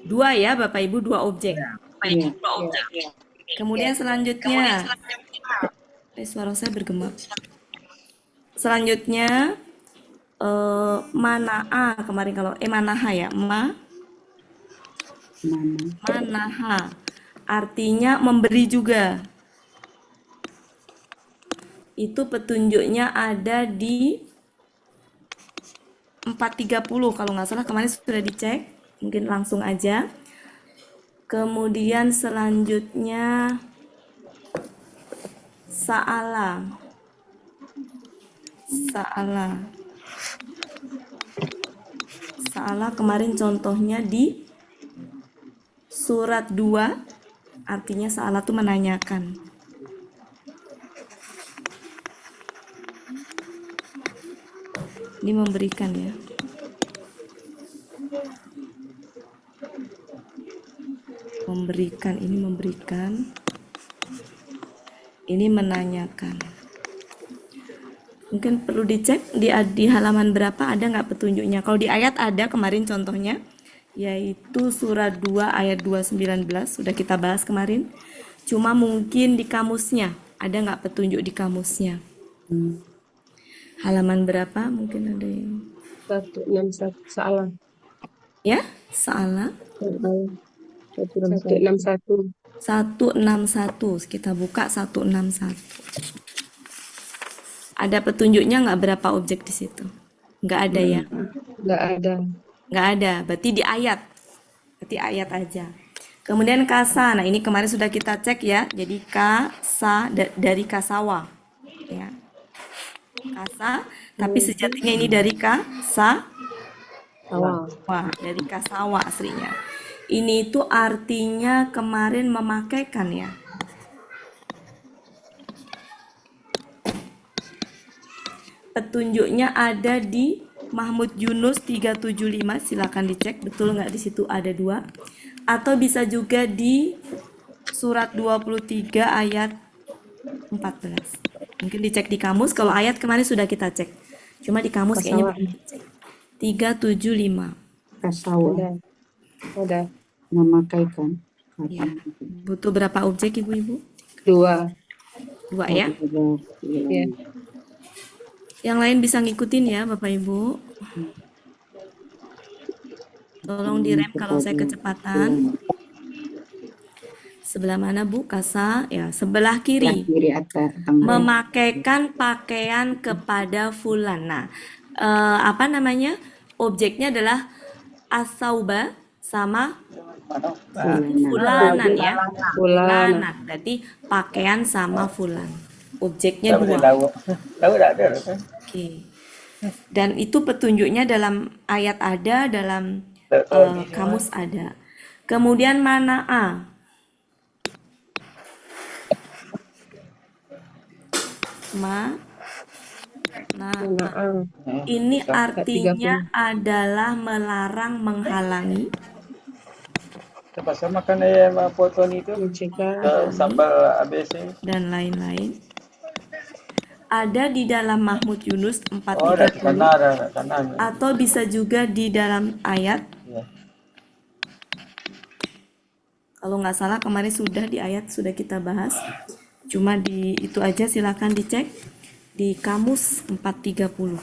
Dua ya Bapak Ibu, dua objek. Kemudian selanjutnya, suara saya bergema. Selanjutnya mana'a kemarin kalau manaha ya, manaha artinya memberi juga. Itu petunjuknya ada di 430 kalau nggak salah, kemarin sudah dicek. Mungkin langsung aja. Kemudian selanjutnya Sa'ala. Sa'ala kemarin contohnya di surat 2, artinya Sa'ala itu menanyakan. Ini memberikan ya. Memberikan. Ini menanyakan. Mungkin perlu dicek di halaman berapa, ada nggak petunjuknya. Kalau di ayat ada kemarin contohnya, yaitu surat 2 ayat 219, sudah kita bahas kemarin. Cuma mungkin di kamusnya, ada nggak petunjuk di kamusnya. Halaman berapa? Mungkin ada yang 161 salah. ya, Sa'ala 161. 161. Kita buka 161. Ada petunjuknya nggak berapa objek di situ? Nggak ada ya? Enggak ada. Nggak ada. Berarti di ayat. Berarti ayat aja. Kemudian kasa. Nah, ini kemarin sudah kita cek ya. Jadi kasa dari kasawa. Ya. Kasa. Tapi sejatinya ini dari kasa. Wah, dari kasawa aslinya. Ini itu artinya kemarin memakaikan ya. Petunjuknya ada di Mahmud Yunus 375, silakan dicek betul nggak di situ ada 2. Atau bisa juga di surat 23 ayat 14. Mungkin dicek di kamus, kalau ayat kemarin sudah kita cek. Cuma di kamus kayaknya belum dicek. 375. Kasawa. Udah. Memakaikan. Ya. Butuh berapa objek Ibu-Ibu? 2. 2 ya. Iya. Yang lain bisa ngikutin ya Bapak Ibu. Tolong direm kalau saya kecepatan. Sebelah mana Bu? Kasa ya, sebelah kiri. Kiri atas. Memakaikan pakaian kepada fulan. Nah, apa namanya? Objeknya adalah asauba sama fulanan ya. Fulanan. Berarti pakaian sama fulan. Objeknya 2. Oke. Dan itu petunjuknya dalam ayat ada, dalam kamus ada. Kemudian mana'a. Ini artinya adalah melarang, menghalangi. Sama kan foto itu sambal ABC dan lain-lain. Ada di dalam Mahmud Yunus 430 atau bisa juga di dalam ayat. Kalau nggak salah kemarin sudah di ayat sudah kita bahas. Cuma di itu aja, silakan dicek di kamus 430.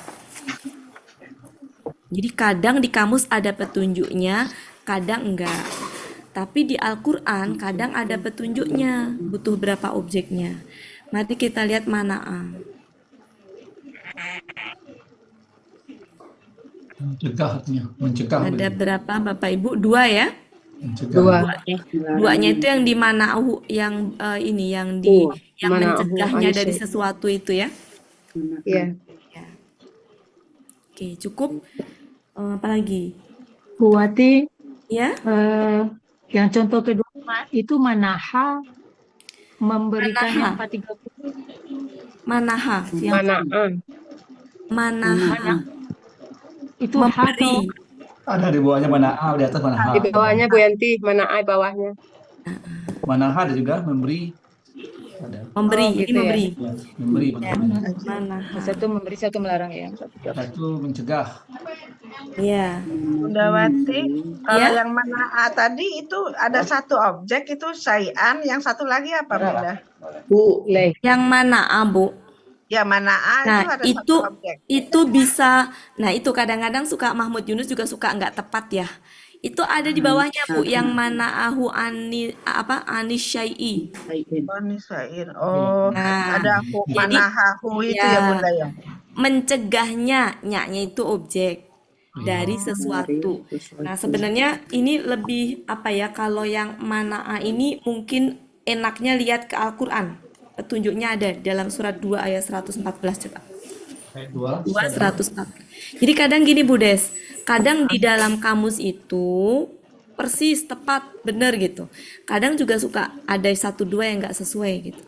Jadi kadang di kamus ada petunjuknya, kadang enggak. Tapi di Al-Quran kadang ada petunjuknya, butuh berapa objeknya. Mari kita lihat mana'a. Mencegah. Ada berapa Bapak Ibu? 2 ya? Mencegah. Duanya itu yang di mana'u, yang ini yang di yang mencegahnya dari sesuatu itu ya. Iya. Ya. Oke, cukup. Apalagi? Bu Wati, Ya? yang contoh kedua itu manaha memberikannya 430. Manaha. Manaha. Itu Memberi. Ada di bawahnya mana'a, di atas mana'a. Di bawahnya Bu Yanti, mana ai bawahnya. Mana'a ada juga memberi. Ada. Memberi, gitu ini memberi. Ya, memberi. Manaha. Satu memberi, satu melarang ya. Satu mencegah. Ya. Bunda Wati, kalau Ya. yang mana tadi itu ada satu objek itu sayan, yang satu lagi apa Bunda? Yang mana Bu? Ya mana itu Nah, ada satu objek. itu bisa, nah itu kadang-kadang suka Mahmud Yunus juga suka nggak tepat ya. Itu ada di bawahnya Bu, yang mana anis syai'i. Nisain. Oh, Nah, ada jadi manahahu itu ya, ya Bunda ya. mencegahnya, nyanya itu objek. dari Dari sesuatu. Nah, sesuatu. sebenarnya ini lebih apa ya, kalau yang mana'a ini mungkin enaknya lihat ke Al-Qur'an. Petunjuknya ada dalam surat 2 ayat 114 coba. Ayat 2, 2 surat 104. Jadi kadang gini Bu Des, kadang di dalam kamus itu persis tepat bener gitu. Kadang juga suka ada satu dua yang nggak sesuai gitu.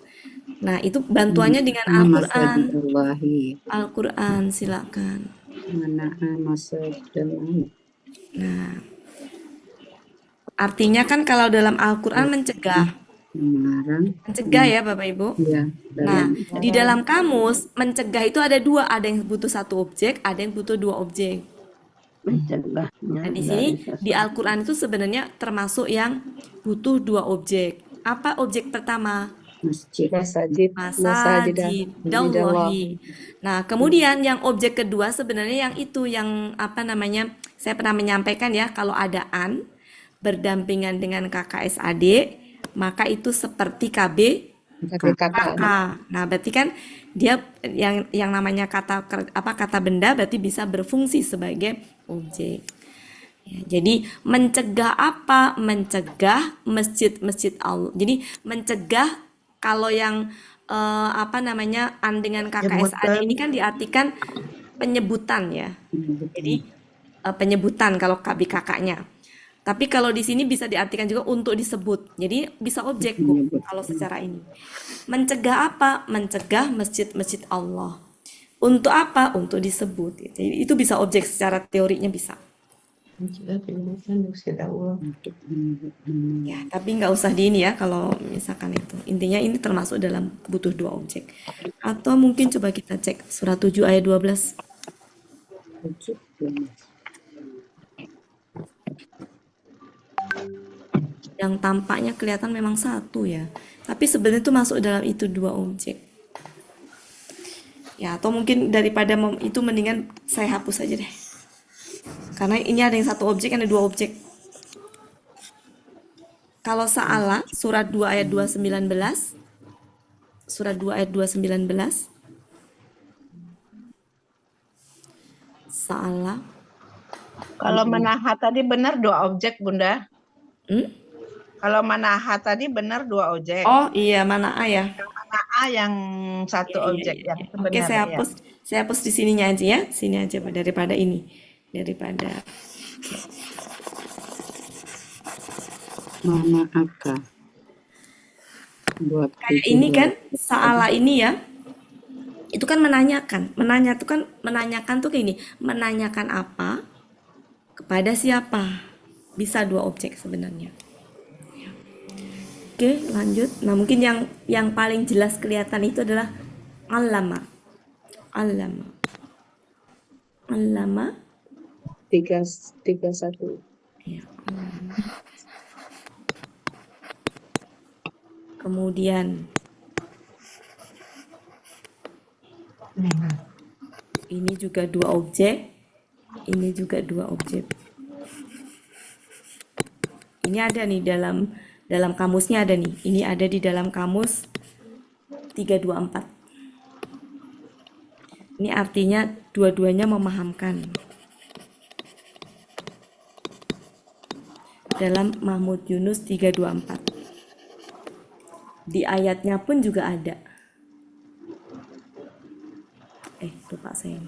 Nah, itu bantuannya dengan Al-Qur'an. Masajidallahi. Al-Qur'an silakan. Mana'a masajidallahi. Nah, artinya kan kalau dalam Al-Qur'an mencegah. Melarang. Mencegah ya Bapak Ibu. Ya, Nah, dalam di dalam kamus mencegah itu ada dua, ada yang butuh satu objek, ada yang butuh dua objek. mencegahnya Nah, di dari sini di sesuatu. Al-Qur'an itu sebenarnya termasuk yang butuh dua objek. Apa objek pertama? Masjid. Masajidah. Masajidallahi. Nah, kemudian yang objek kedua sebenarnya yang itu yang apa namanya? Saya pernah menyampaikan ya, kalau ada an berdampingan dengan KKS adik, maka itu seperti KB KKK. KK. Nah, berarti kan dia yang namanya kata benda berarti bisa berfungsi sebagai objek. Ya, jadi mencegah apa? Mencegah masjid-masjid Allah. Jadi mencegah kalau yang apa namanya an dengan KKSAD ini kan diartikan penyebutan ya. Jadi penyebutan kalau KBKK-nya. Tapi kalau di sini bisa diartikan juga untuk disebut. Jadi bisa objek Bu kalau secara ini. Mencegah apa? Mencegah masjid-masjid Allah. Untuk apa? Untuk disebut. Jadi itu bisa objek secara teorinya bisa. Ya, tapi nggak usah di ini ya kalau misalkan itu. Intinya ini termasuk dalam butuh dua objek. Atau mungkin coba kita cek surat 7 ayat 12. Yang tampaknya kelihatan memang satu ya. Tapi sebenarnya itu masuk dalam itu dua objek. Ya, atau mungkin daripada itu mendingan saya hapus aja deh. Karena ini ada yang satu objek, ada dua objek. Kalau Sa'ala, surat 2 ayat 219. Surat 2 ayat 219. Sa'ala. Kalau manaha tadi benar dua objek, Bunda. Kalau manaha tadi benar dua objek. Oh iya, mana'a ya. Mana'a yang satu objek yang Oke, sebenarnya. saya hapus di sininya aja ya. Sini aja Pak, daripada ini. Daripada mana akal kayak ini kan Sa'ala ini ya, itu kan menanyakan tuh kayak ini, menanyakan apa kepada siapa, bisa dua objek sebenarnya. Oke, lanjut. Nah, mungkin yang paling jelas kelihatan itu adalah allama 31. ya, kemudian ini juga dua objek, ini juga dua objek. Ini ada nih dalam kamusnya ada nih. Ini ada di dalam kamus 324. Ini artinya dua-duanya memahamkan. Dalam Mahmud Yunus 324. Di ayatnya pun juga ada. Lupa saya ini.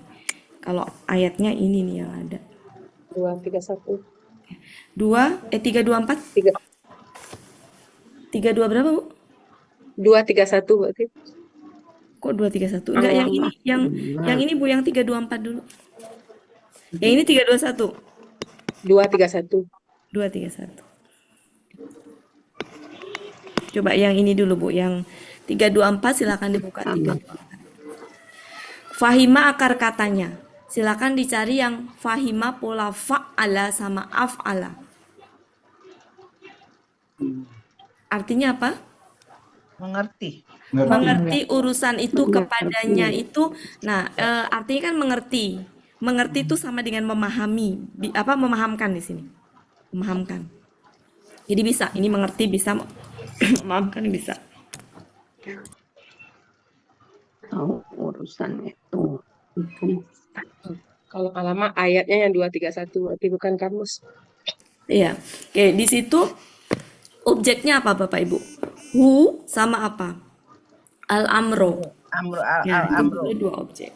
Kalau ayatnya ini nih yang ada. 231. 324? 32 berapa, Bu? 231 berarti. Kok 231? Enggak, yang ini yang ini Bu, yang 324 dulu. Yang ini 321. 231. 231. Coba yang ini dulu, Bu, yang 324 silakan dibuka 324. Fahima akar katanya. Silakan dicari yang fahima pola fa'ala sama af'ala. Artinya apa? Mengerti. Mengerti urusan itu kepadanya itu. Nah, artinya kan mengerti. Mengerti itu sama dengan memahami. Memahamkan di sini. Memahamkan. Jadi bisa. Ini mengerti bisa. Memahamkan bisa. tahu urusan itu. Kalau alamat ayatnya yang 231, berarti bukan kamus. Iya. Oke, di situ objeknya apa Bapak Ibu? Hu sama apa? Al-amro. Amro, Ya, itu amro. boleh dua objek.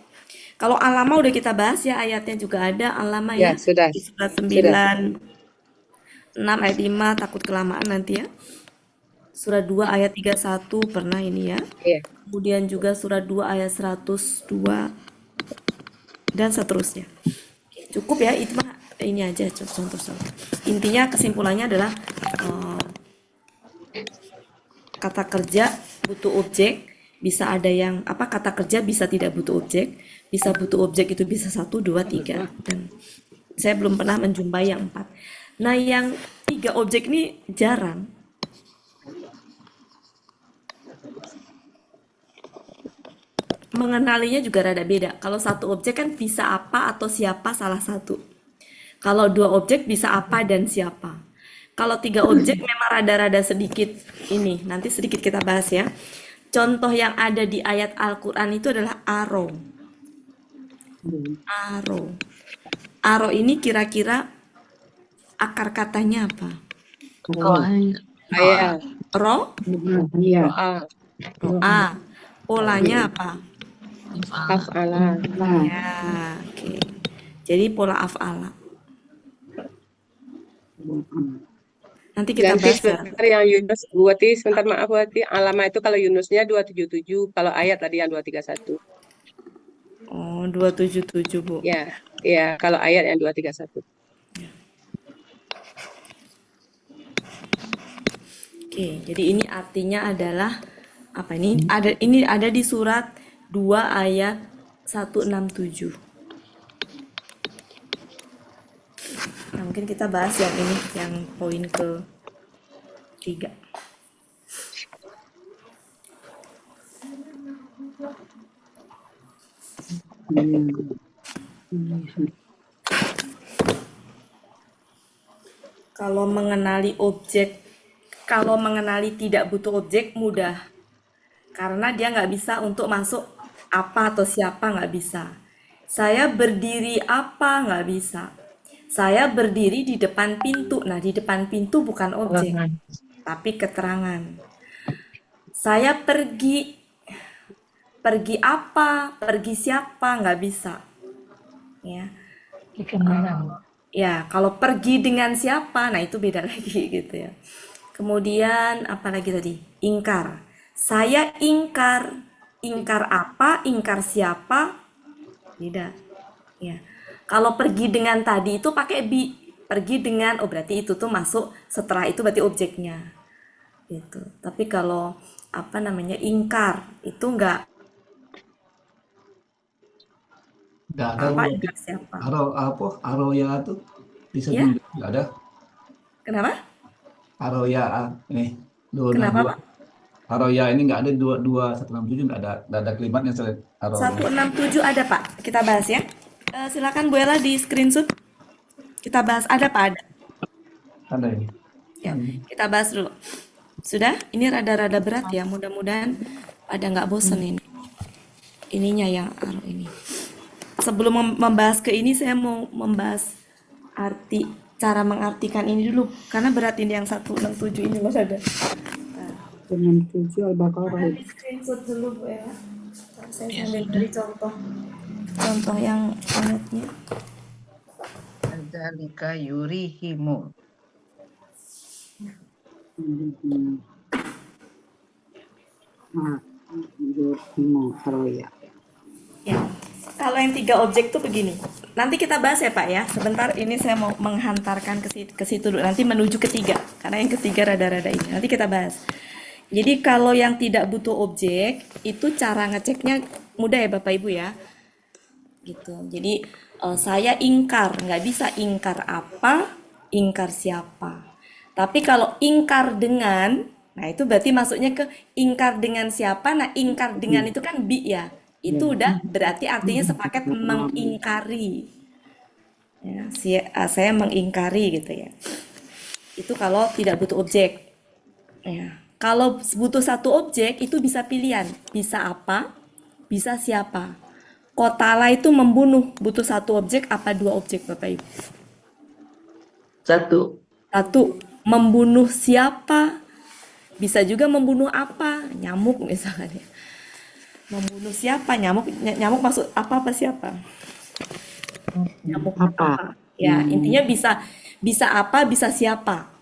Kalau alama udah kita bahas ya, ayatnya juga ada alama Ya, ya. sudah. Di surat Sudah. 6 ayat 5, takut kelamaan nanti ya. Surat 2 ayat 31 pernah ini ya. Iya. Kemudian juga surat 2 ayat 102 dan seterusnya. Oke, cukup ya, itu mah ini aja contoh-contoh. Intinya kesimpulannya adalah kata kerja butuh objek, bisa ada yang apa, kata kerja bisa tidak butuh objek, bisa butuh objek itu bisa 1, 2, 3, dan saya belum pernah menjumpai yang 4. Nah, yang 3 objek ini jarang. Mengenalinya juga rada beda. Kalau 1 objek kan bisa apa atau siapa salah satu. Kalau 2 objek bisa apa dan siapa. Kalau 3 objek memang rada-rada sedikit ini. Nanti sedikit kita bahas ya. Contoh yang ada di ayat Al-Quran itu adalah aro. Aro. Aro ini kira-kira akar katanya apa? Ayat. Ro? Iya. A. Polanya apa? Af'ala. Ya, oke. Jadi pola af'ala. Nanti kita Ganti bahas ya. sebentar yang Yunus. Buati, sebentar maaf Buati. Alamat itu kalau Yunusnya 277, kalau ayat tadi yang 231. Oh, 277, Bu. Ya, ya, kalau ayat yang 231. Oke, jadi ini artinya adalah apa ini? Ini ada di surat 2 ayat 167. Nah, mungkin kita bahas yang ini, yang poin ke-3. Kalau mengenali objek, kalau mengenali tidak butuh objek mudah. Karena dia nggak bisa untuk masuk apa atau siapa, nggak bisa. Saya berdiri apa, nggak bisa. Saya berdiri di depan pintu. Nah, di depan pintu bukan objek, tapi keterangan. Saya pergi apa, pergi siapa, nggak bisa. Ya. Ya, kalau pergi dengan siapa, nah itu beda lagi gitu ya. Kemudian apa lagi tadi? Ingkar. Saya ingkar. Ingkar apa, ingkar siapa? Beda. Ya. Kalau pergi dengan tadi itu pakai bi. Pergi dengan, oh berarti itu tuh masuk, setelah itu berarti objeknya. Gitu. Tapi kalau apa namanya ingkar, itu enggak ada apa, berarti ingkar siapa. aroya tuh bisa Ya? nggak ada Kenapa? aroya ini Kenapa, Pak? aroya ini nggak ada 167 nggak ada kalimatnya aroya. 167 ada, Pak. Kita bahas ya. Silakan Bu Ella di screenshot. Kita bahas, ada Pak, ada. Ada ini. Ya, kita bahas dulu. Sudah? Ini rada-rada berat ya. Mudah-mudahan pada nggak bosen ini. Ininya yang aro ini. Sebelum membahas ke ini, saya mau membahas arti, cara mengartikan ini dulu. Karena berat ini yang 167 ini Mas ada. 167 Al-Baqarah. Di screenshot dulu Bu Ella. Saya sambil beri contoh yang ayatnya. Dzalika yurihimu. Ya, kalau yang 3 objek tuh begini. Nanti kita bahas ya Pak ya. Sebentar ini saya mau menghantarkan ke situ dulu. Nanti menuju ketiga. Karena yang ketiga rada-rada ini. Nanti kita bahas. Jadi kalau yang tidak butuh objek, itu cara ngeceknya mudah ya Bapak Ibu ya. Gitu. Jadi saya ingkar. Nggak bisa ingkar apa, ingkar siapa. Tapi kalau ingkar dengan, nah itu berarti masuknya ke ingkar dengan siapa. Nah ingkar dengan itu kan bi ya. Itu udah berarti artinya sepaket mengingkari. Ya, saya mengingkari gitu ya. Itu kalau tidak butuh objek. Ya. Kalau butuh 1 objek itu bisa pilihan, bisa apa, bisa siapa. Qatala itu membunuh, butuh satu objek apa dua objek Bapak Ibu? Satu. Satu, membunuh siapa? Bisa juga membunuh apa? Nyamuk misalnya. Membunuh siapa? Nyamuk, nyamuk maksud apa siapa? Nyamuk apa? Ya, intinya bisa apa, bisa siapa.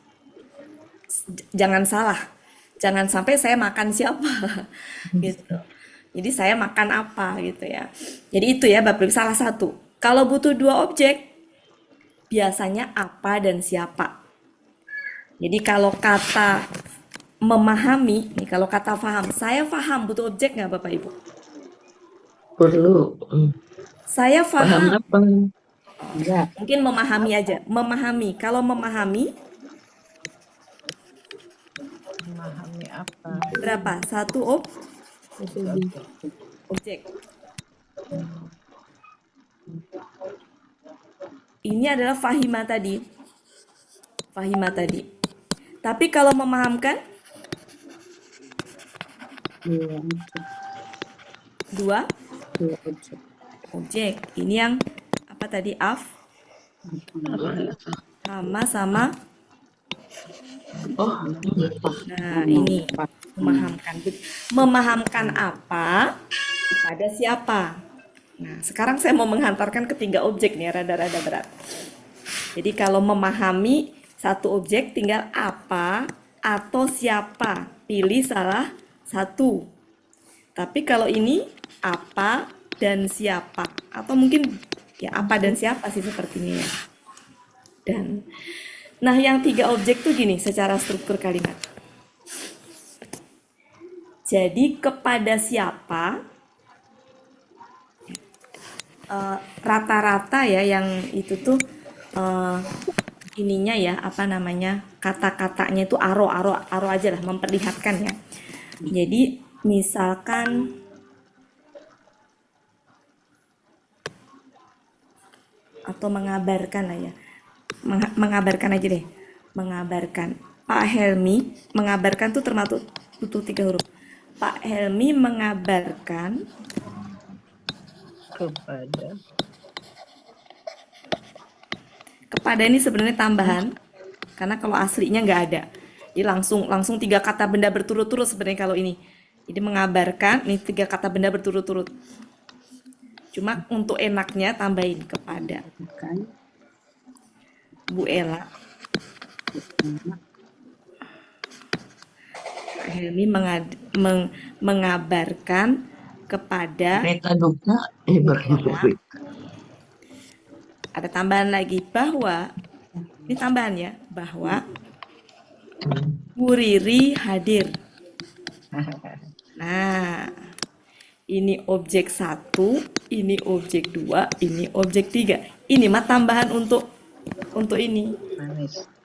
Jangan salah. Jangan sampai saya makan siapa gitu. Jadi saya makan apa gitu ya. Jadi itu ya Bapak Ibu, salah satu. Kalau butuh dua objek, biasanya apa dan siapa. Jadi kalau kata memahami, nih kalau kata paham, saya paham butuh objek nggak Bapak Ibu? Perlu. Saya Paham paham. apa? Enggak. Mungkin memahami aja. Memahami. Kalau memahami Memahami apa? berapa? Satu objek. Ini adalah fahima tadi. Fahima tadi. Tapi kalau memahamkan dua objek. Ini yang apa tadi? Sama. Oh, Nah, ini memahamkan. Memahamkan apa pada siapa? Nah, sekarang saya mau menghantarkan ketiga objek nih, rada-rada berat. Jadi kalau memahami satu objek tinggal apa atau siapa. Pilih salah satu. Tapi kalau ini apa dan siapa. Atau mungkin ya apa dan siapa sih sepertinya ya. Dan nah, yang tiga objek tuh gini secara struktur kalimat. Jadi kepada siapa rata-rata ya yang itu tuh ininya ya apa namanya kata-katanya itu aro aja lah memperlihatkan ya. Jadi misalkan atau mengabarkan lah ya. Mengabarkan aja deh. Mengabarkan. Pak Helmi mengabarkan tuh termasuk butuh 3 huruf. Pak Helmi mengabarkan kepada ini sebenarnya tambahan karena kalau aslinya nggak ada. Jadi langsung 3 kata benda berturut-turut sebenarnya kalau ini. Jadi mengabarkan ini 3 kata benda berturut-turut. Cuma untuk enaknya tambahin kepada. Bu Ella. Pak Helmi mengabarkan kepada ada tambahan lagi bahwa ini tambahan ya bahwa Bu Riri hadir. Nah, ini objek 1, ini objek 2, ini objek 3. Ini mah tambahan untuk ini.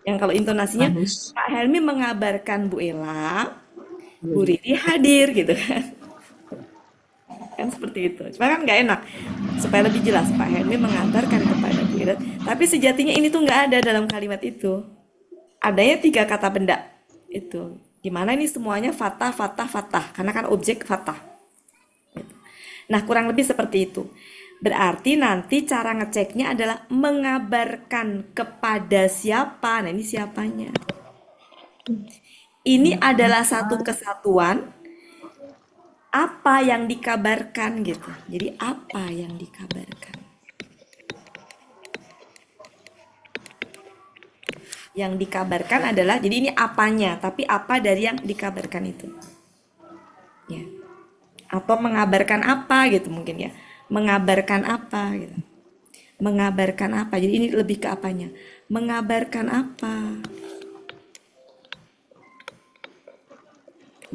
Yang kalau intonasinya Pak Helmi mengabarkan Bu Ella, Bu Riri hadir gitu kan. Kan seperti itu. Cuma kan nggak enak. Supaya lebih jelas Pak Helmi mengabarkan kepada Bu Ella. Tapi sejatinya ini tuh nggak ada dalam kalimat itu. Adanya 3 kata benda itu. Dimana ini semuanya fatah. Karena kan objek fatah. Nah kurang lebih seperti itu. Berarti nanti cara ngeceknya adalah mengabarkan kepada siapa. Nah ini siapanya. Ini adalah satu kesatuan. Apa yang dikabarkan gitu. Jadi apa yang dikabarkan. Yang dikabarkan adalah, jadi ini apanya. Tapi apa dari yang dikabarkan itu. Ya. Atau mengabarkan apa gitu mungkin ya. Mengabarkan apa gitu. Mengabarkan apa. Jadi ini lebih ke apanya. Mengabarkan apa.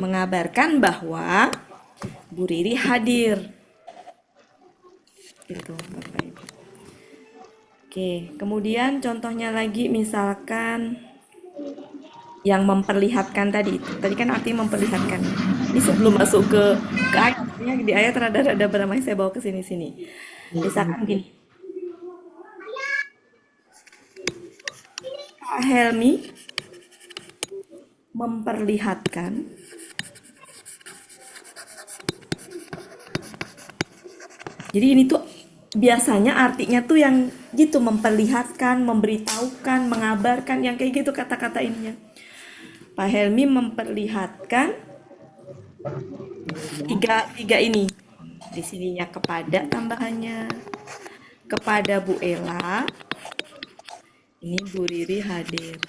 Mengabarkan bahwa Bu Riri hadir. Gitu Bapak Ibu. Oke, kemudian contohnya lagi misalkan yang memperlihatkan tadi itu. Tadi kan artinya memperlihatkan. Ini sebelum masuk ke ayatnya, di ayat rada-rada beramai saya bawa ke sini-sini. Misalkan gini. Pak Helmi memperlihatkan Jadi ini tuh biasanya artinya tuh yang gitu, memperlihatkan, memberitahukan, mengabarkan, yang kayak gitu kata-kata ininya. Pak Helmi memperlihatkan tiga ini. Di sininya kepada tambahannya, kepada Bu Ella, ini Bu Riri hadir.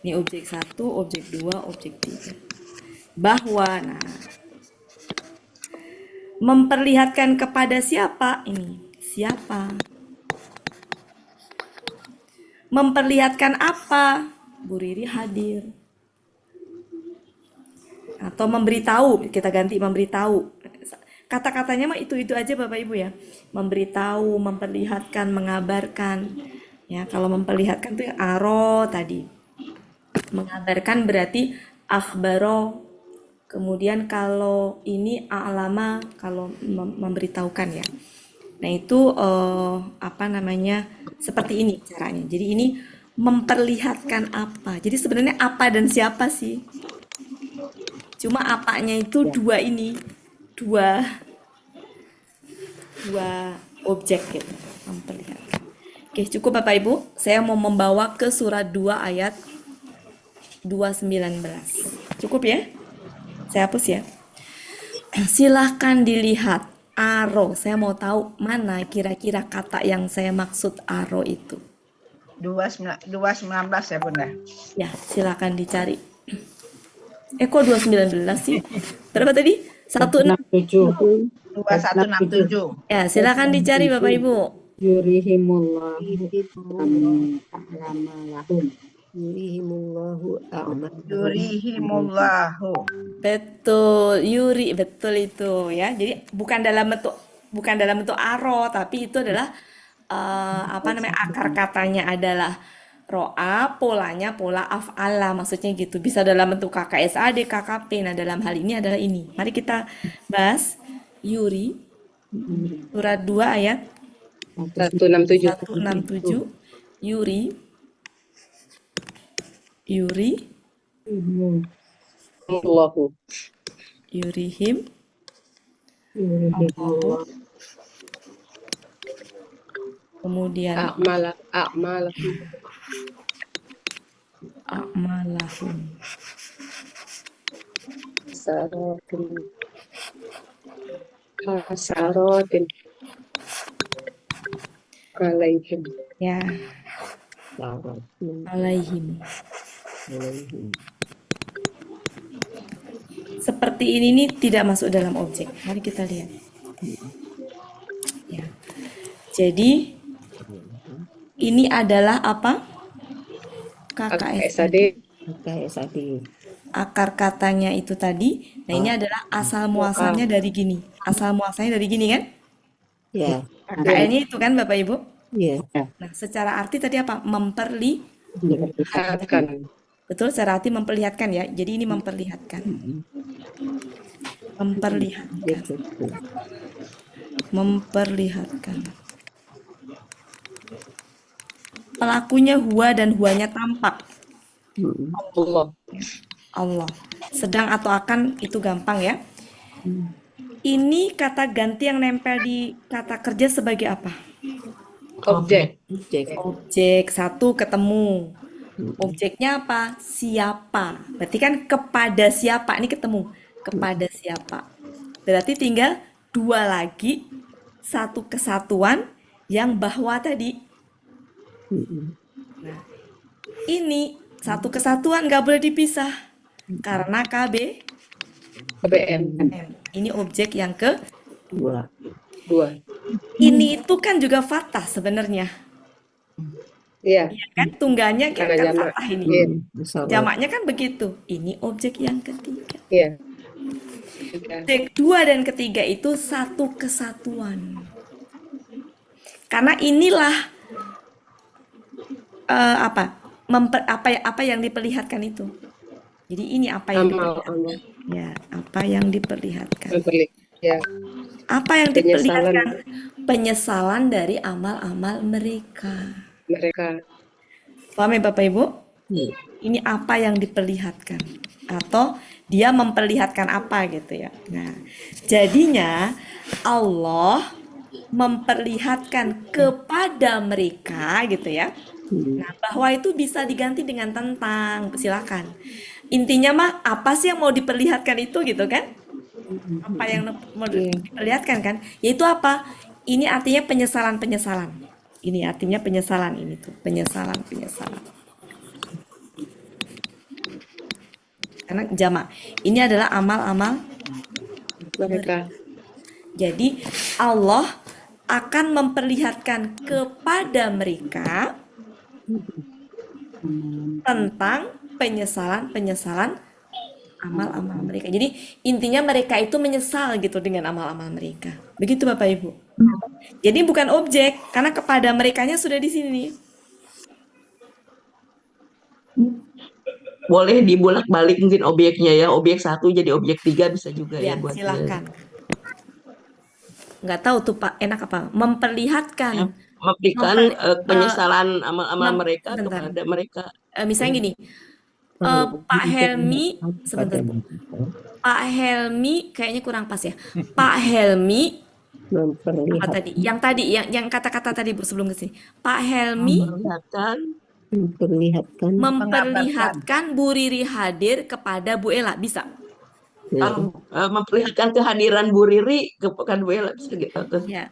Ini objek 1, objek 2, objek 3. Bahwa, nah, memperlihatkan kepada siapa? Ini, siapa? Memperlihatkan apa? Bu Riri hadir. Atau memberitahu, kita ganti memberitahu. Kata-katanya mah itu aja Bapak Ibu ya. Memberitahu, memperlihatkan, mengabarkan. Ya, kalau memperlihatkan tuh yang aro tadi. Mengabarkan berarti akhbaro. Kemudian kalau ini a'lama, kalau memberitahukan ya. Nah itu apa namanya, seperti ini caranya. Jadi ini memperlihatkan apa. Jadi sebenarnya apa dan siapa sih? Cuma apanya itu dua ini, dua objek gitu, memperlihatkan. Oke, cukup Bapak Ibu. Saya mau membawa ke surat 2 ayat 219. Cukup ya? Saya hapus ya. Silahkan dilihat aro. Saya mau tahu mana kira-kira kata yang saya maksud aro itu. 219 ya Bunda. Ya, silakan dicari. Kok 219 sih? Berapa tadi? 167. 2167. Ya, silakan dicari Bapak Ibu. Yurihimullahu a'malahum. Yurihimullahu a'malahum. Yurihimullahu. Betul, Yuri, betul itu ya. Jadi bukan dalam bentuk aro, tapi itu adalah apa namanya, akar katanya adalah ro'a, polanya pola af'ala, maksudnya gitu. Bisa dalam bentuk KKSAD, KKP. Nah, dalam hal ini adalah ini. Mari kita bahas Yuri, surat 2 ayat 167. Yuri, Allahu. Yurihim, kemudian a'malahum. Hasarotin alaihim. Ya, alaihim. Seperti ini nih tidak masuk dalam objek. Mari kita lihat. Ya. Jadi ini adalah apa? KKSAD. Akar katanya itu tadi. Nah, ini adalah asal muasalnya dari gini. Asal muasalnya dari gini kan? Ya. KL-nya itu kan Bapak Ibu? Iya. Nah, secara arti tadi apa? Memperlihatkan. Betul, secara arti memperlihatkan ya. Jadi ini memperlihatkan. Memperlihatkan. Pelakunya huwa dan huwanya tampak. Allah. Sedang atau akan itu gampang ya. Ini kata ganti yang nempel di kata kerja sebagai apa? Objek. Objek 1 ketemu. Objeknya apa? Siapa. Berarti kan kepada siapa. Ini ketemu. Kepada siapa. Berarti tinggal 2 lagi. 1 kesatuan yang bahwa tadi. Nah, ini 1 kesatuan gak boleh dipisah. Karena KBM. Ini objek yang kedua. Ini itu kan juga fathah sebenarnya. Iya. Ya kan tunggalnya kan jamak. fathah ini. Jamaknya kan begitu. Ini objek yang ketiga. Iya. Objek 2 dan ketiga itu 1 kesatuan. Karena inilah apa yang diperlihatkan itu. Jadi ini apa yang diperlihatkan. Ya, apa yang diperlihatkan. Ya. Apa yang diperlihatkan? Penyesalan dari amal-amal mereka. Paham ya Bapak Ibu? Ini apa yang diperlihatkan. Atau dia memperlihatkan apa gitu ya. Nah, jadinya Allah memperlihatkan kepada mereka gitu ya. Nah, bahwa itu bisa diganti dengan tentang, silakan. Intinya mah apa sih yang mau diperlihatkan itu gitu kan? Apa yang mau diperlihatkan kan? Yaitu apa? Ini artinya penyesalan-penyesalan. Ini artinya penyesalan ini tuh, penyesalan-penyesalan. Karena jamak. Ini adalah amal-amal Mereka. Jadi Allah akan memperlihatkan kepada mereka tentang penyesalan-penyesalan amal-amal mereka. Jadi intinya mereka itu menyesal gitu dengan amal-amal mereka. Begitu Bapak Ibu. Jadi bukan objek, karena kepada merekanya sudah di sini nih. Boleh dibolak-balik mungkin objeknya ya, objek 1 jadi objek 3 bisa juga ya Ya, buat silakan. Nggak tahu tuh Pak, enak apa? Memperlihatkan. memberikan penyesalan amal-amal mem- mereka bentar. kepada mereka. Misalnya gini, Pak Helmi, sebentar. Pak Helmi kayaknya kurang pas ya. Pak Helmi apa tadi? Yang tadi, yang kata-kata tadi Bu sebelum ke sini. Pak Helmi memperlihatkan Bu Riri hadir kepada Bu Ella, bisa? Memperlihatkan kehadiran Bu Riri kepada Bu Ella bisa gitu. Ya.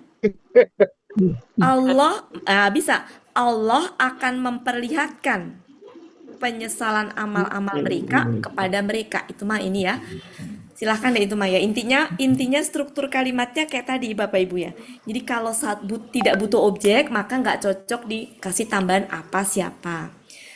Allah bisa. Allah akan memperlihatkan penyesalan amal-amal mereka kepada mereka. Itu mah ini ya. Silahkan deh itu mah ya. Intinya struktur kalimatnya kayak tadi Bapak Ibu ya. Jadi kalau tidak butuh objek maka nggak cocok dikasih tambahan apa siapa.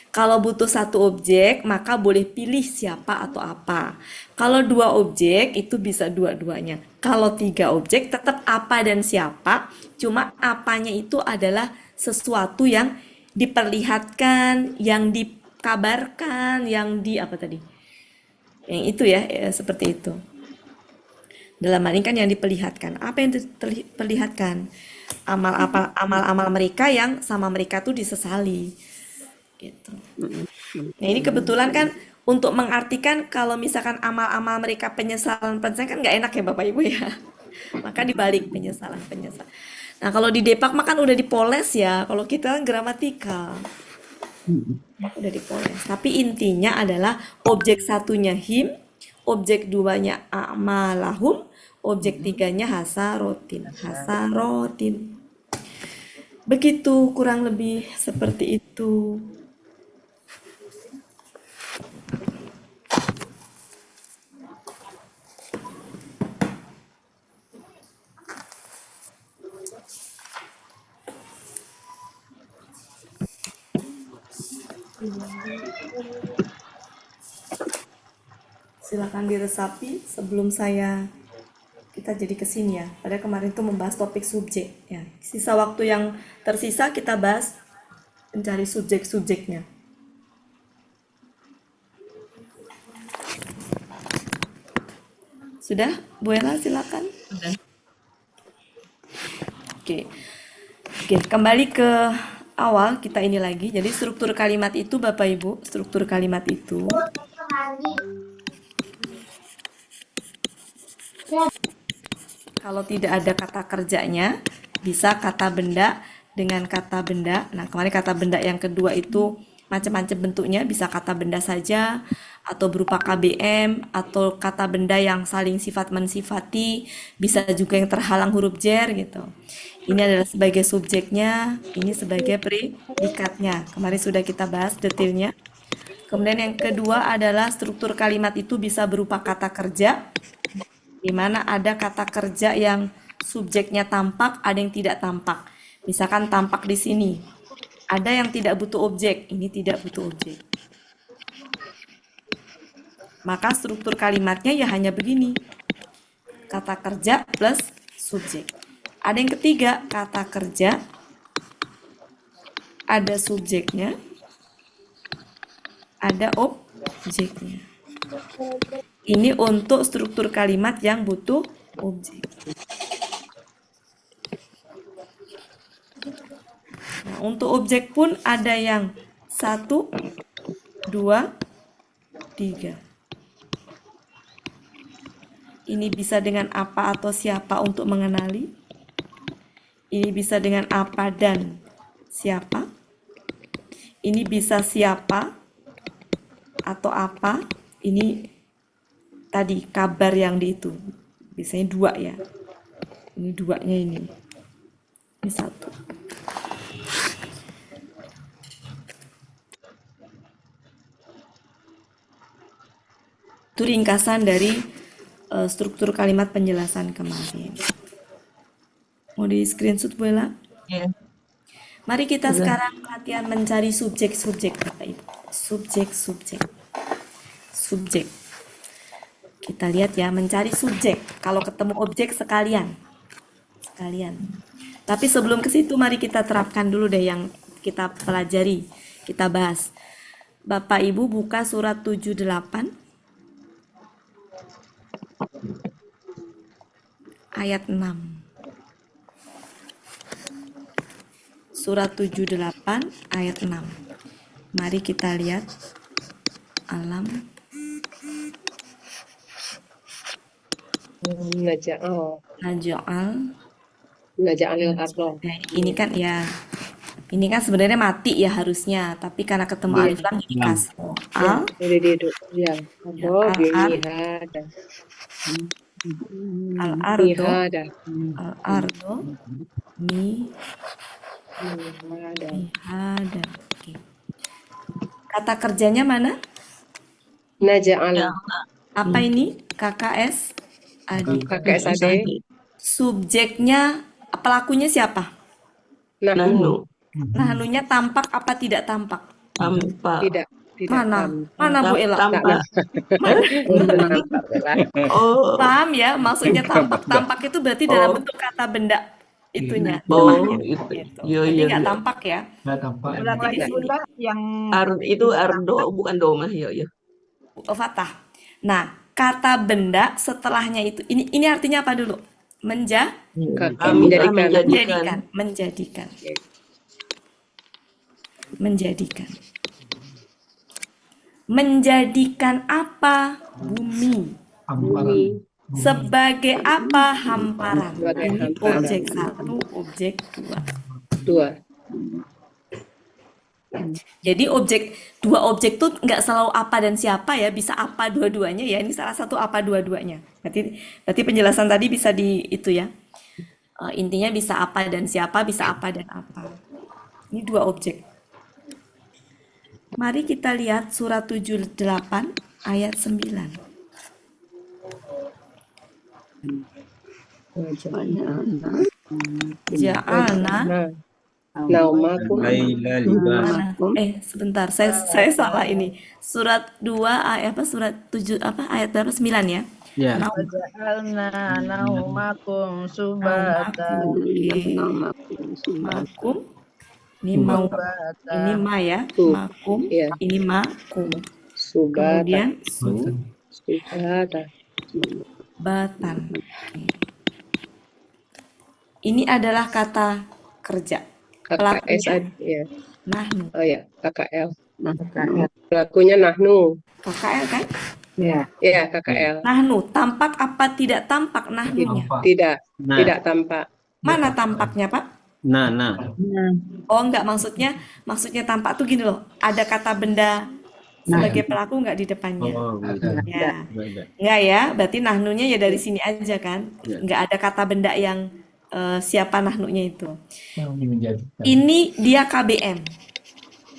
Kalau butuh satu objek maka boleh pilih siapa atau apa. Kalau 2 objek itu bisa dua-duanya. Kalau 3 objek tetap apa dan siapa. Cuma apanya itu adalah sesuatu yang diperlihatkan, yang dikabarkan, yang apa tadi? Yang itu ya, seperti itu. Dalam hal ini kan yang diperlihatkan. Apa yang diperlihatkan? Amal-amal mereka yang sama mereka tuh disesali. Gitu. Nah ini kebetulan kan untuk mengartikan kalau misalkan amal-amal mereka penyesalan kan nggak enak ya Bapak Ibu ya. Maka dibalik penyesalan. Nah kalau di Depak mah kan udah dipoles ya. Kalau kita kan gramatikal. Udah dipoles. Tapi intinya adalah objek 1-nya him, objek 2-nya a'malahum, objek 3-nya hasarotin. Begitu kurang lebih seperti itu. Silakan diresapi sebelum kita jadi kesini ya. Pada kemarin tuh membahas topik subjek ya. Sisa waktu yang tersisa kita bahas mencari subjek-subjeknya. Sudah, Bu Ella silakan. Oke, kembali ke awal kita ini lagi. Jadi struktur kalimat itu Bapak Ibu, struktur kalimat itu kalau tidak ada kata kerjanya, bisa kata benda dengan kata benda. Nah, kemarin kata benda yang kedua itu macam-macam bentuknya, bisa kata benda saja, atau berupa KBM, atau kata benda yang saling sifat mensifati, bisa juga yang terhalang huruf jer gitu. Ini adalah sebagai subjeknya, ini sebagai predikatnya. Kemarin sudah kita bahas detailnya. Kemudian yang kedua adalah struktur kalimat itu bisa berupa kata kerja, di mana ada kata kerja yang subjeknya tampak, ada yang tidak tampak. Misalkan tampak di sini, ada yang tidak butuh objek, ini tidak butuh objek. Maka struktur kalimatnya ya hanya begini, kata kerja plus subjek. Ada yang ketiga, kata kerja, ada subjeknya, ada objeknya. Ini untuk struktur kalimat yang butuh objek. Nah, untuk objek pun ada yang 1, 2, 3. Ini bisa dengan apa atau siapa untuk mengenali. Ini bisa dengan apa dan siapa. Ini bisa siapa atau apa. Ini tadi kabar yang di itu. Biasanya dua ya. Ini duanya ini. Ini satu. Itu ringkasan dari struktur kalimat penjelasan kemarin. Mau di screenshot Bella? Ya. Mari kita Sudah. sekarang latihan mencari subjek-subjek Bapak Ibu. Subjek-subjek. Subjek. Kita lihat ya, mencari subjek. Kalau ketemu objek sekalian. Sekalian. Tapi sebelum ke situ mari kita terapkan dulu deh yang kita pelajari, kita bahas. Bapak Ibu buka surat 78 ayat 6. Surat 78 ayat 6. Mari kita lihat alam Naja'al. Naja'alil ardo. Ini kan ya, ini kan sebenarnya mati ya harusnya, tapi karena ketemu alif lam jadi kasroh. Al Jadi duduk. Ya. Ardo bimihada. al ardo Mihada. al ardo mi Mihada. mihada. Oke. Kata kerjanya mana? Naja'al. Apa ini? KKS Adi. KKSAD. Subjeknya, pelakunya siapa? Nahnu. Nahnunya tampak apa tidak tampak? Tampak. Tidak. Mana? Mana Bu Ella? Tampak. Nampak, Bella. Oh. Paham ya? Maksudnya tampak. Tampak itu berarti dalam Oh. bentuk kata benda itunya. Oh, Lemahnya. itu. Gitu. Iya, Jadi iya, nggak iya. tampak ya. Nggak tampak. Ulang lagi Bunda yang Itu Ardo bukan Doma, ya, ya. Fatah. Nah, kata benda setelahnya itu. Ini artinya apa dulu? Menjadikan. Menjadikan. Menjadikan apa? Bumi. Hamparan. Sebagai apa? Hamparan. Sebagai Ini hamparan. objek 1, objek 2. Dua. Jadi dua objek tuh nggak selalu apa dan siapa ya, bisa apa dua-duanya ya. Ini salah satu apa dua-duanya. Berarti penjelasan tadi bisa di itu ya. Intinya bisa apa dan siapa, bisa apa dan apa. Ini dua objek. Mari kita lihat surat 78 ayat 9. Ja'alna Naumakum. sebentar, saya salah ini. Surat 2 ayat apa? Surat 7 apa? Ayat berapa? 9 ya? Ya. waja'alna naumakum subata. Makum. Ini mau. Ini ma ya. Makum. Iya. Ini makum. Subata. Kemudian Subata. batan. Ini adalah kata kerja. KKSAD. Ya. Nahnu. Oh ya, KKL. Pelakunya Nahnu. KKL kan? Iya, KKL. Nahnu. Tampak apa tidak tampak nahnunya? Tampak. Tidak, Nah. tidak tampak. Mana tampaknya, Pak? Nah. Oh, enggak, maksudnya tampak tuh gini loh. Ada kata benda sebagai pelaku enggak di depannya? Oh, gitu. Ya. Beda. Enggak ya, berarti nahnunya ya dari sini aja kan? Ya. Enggak ada kata benda yang siapa nahnunya itu. Yang menjadikan. Ini dia KBM.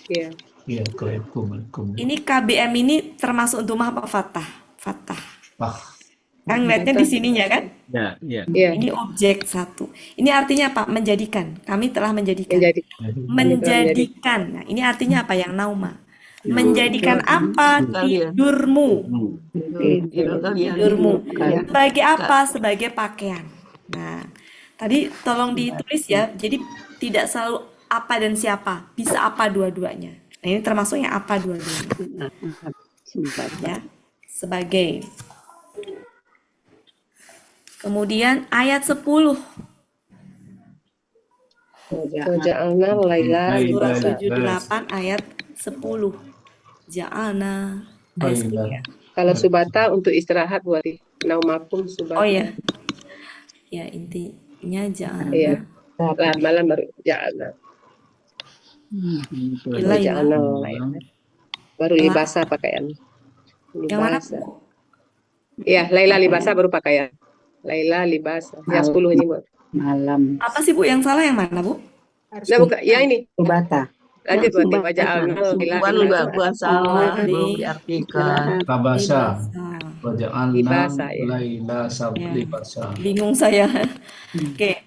Iya. Iya, kum. Ini KBM ini termasuk untuk apa Fatah? Fatah. Wah. Kan ngeliatnya di sininya kan? Ya. Iya. Ini objek 1. Ini artinya apa? Menjadikan. Kami telah menjadikan. Menjadikan. Nah, ini artinya apa yang nauma? Menjadikan apa? Tidurmu. Tidurmu. Sebagai apa? Sebagai pakaian. Nah, tadi tolong ditulis ya. Jadi tidak selalu apa dan siapa. Bisa apa dua-duanya. Nah, ini termasuk yang apa dua-duanya. Ya. Sebagai. Kemudian ayat 10. Ja'alna laila Surah libasa. 78 ayat 10. Ja'alna ayat 10 ya. Kalau subata untuk istirahat berarti. Naumakum subat. Oh ya, ya intinya Iya. ja'alna Lah malam baru ja'alna. Baru Laila. ja'alna laila. Baru Lah, libasa pakaian. yang mana Libasa. Bu? Iya, Laila libasa baru pakaian. Laila libasa. Yang 10 ini, Bu. Malam. Apa sih Bu yang salah, yang mana Bu? Nah, bukan. Ya ini. Subata. Lanjut buat Subata. waja'alna Laila Bukan libasa. salah, Oh, belum li- diartikan. Tabasa. libasa. Waja'alna Libasa, ya. laila Ya, libasa. bingung saya. Oke,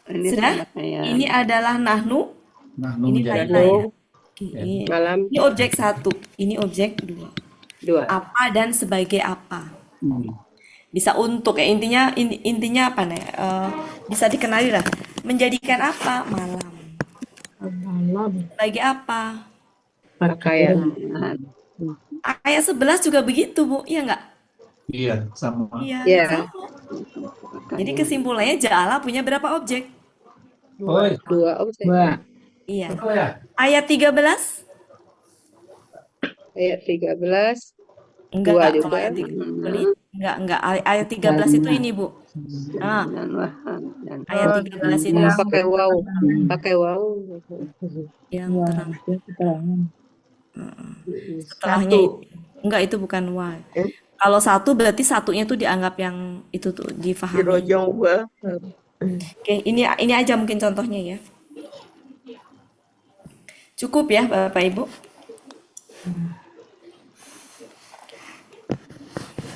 Ini sudah? pakaian. Ini adalah nahnu, Nahnu ini menjadi Laila ya. Nahnu. Oke, Malam ini objek 1, ini objek 2. 2. Apa dan sebagai apa? Bisa untuk ya, intinya apa nih? Bisa dikenali lah. Menjadikan apa? Malam. Malam. Sebagai apa? Pakaian. Ayat 11 juga begitu, Bu. Iya nggak? Iya, sama. Iya, Iya. sama. Jadi kesimpulannya Ja'ala punya berapa objek? Oi, 2 objek. Iya. apa ya? Ayat 13? Ayat 13. Enggak, 2 kalau juga. ayat 13. Enggak. Ayat 13 itu ini, Bu. Nah, ayat 13 itu Pakai waw. Pakai waw. yang terang. Setelahnya itu. Enggak, itu bukan wa. Kalau 1 berarti satunya tuh dianggap yang itu tuh difahami. Dirojong gua. Oke, ini aja mungkin contohnya ya. Cukup ya Bapak Ibu.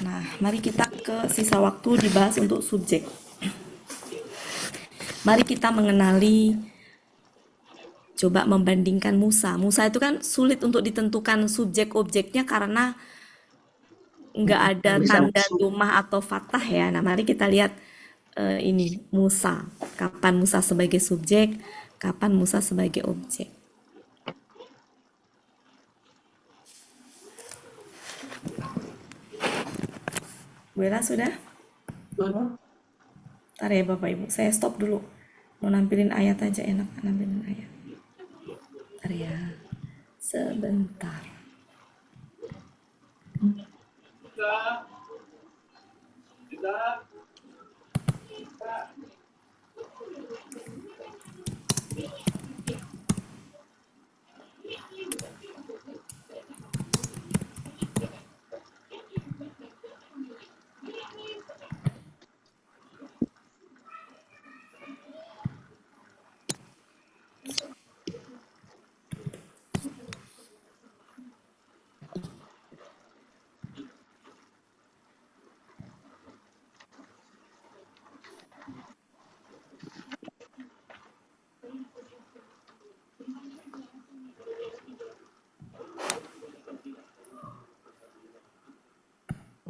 Nah, mari kita ke sisa waktu dibahas untuk subjek. Mari kita mengenali, coba membandingkan Musa. Musa itu kan sulit untuk ditentukan subjek objeknya karena nggak ada tanda domah atau fathah ya. Nah, mari kita lihat ini Musa. Kapan Musa sebagai subjek, kapan Musa sebagai objek. Bella sudah? Ntar ya Bapak Ibu, saya stop dulu. Mau nampilin ayat aja, enak nampilin ayat. Ntar ya, sebentar.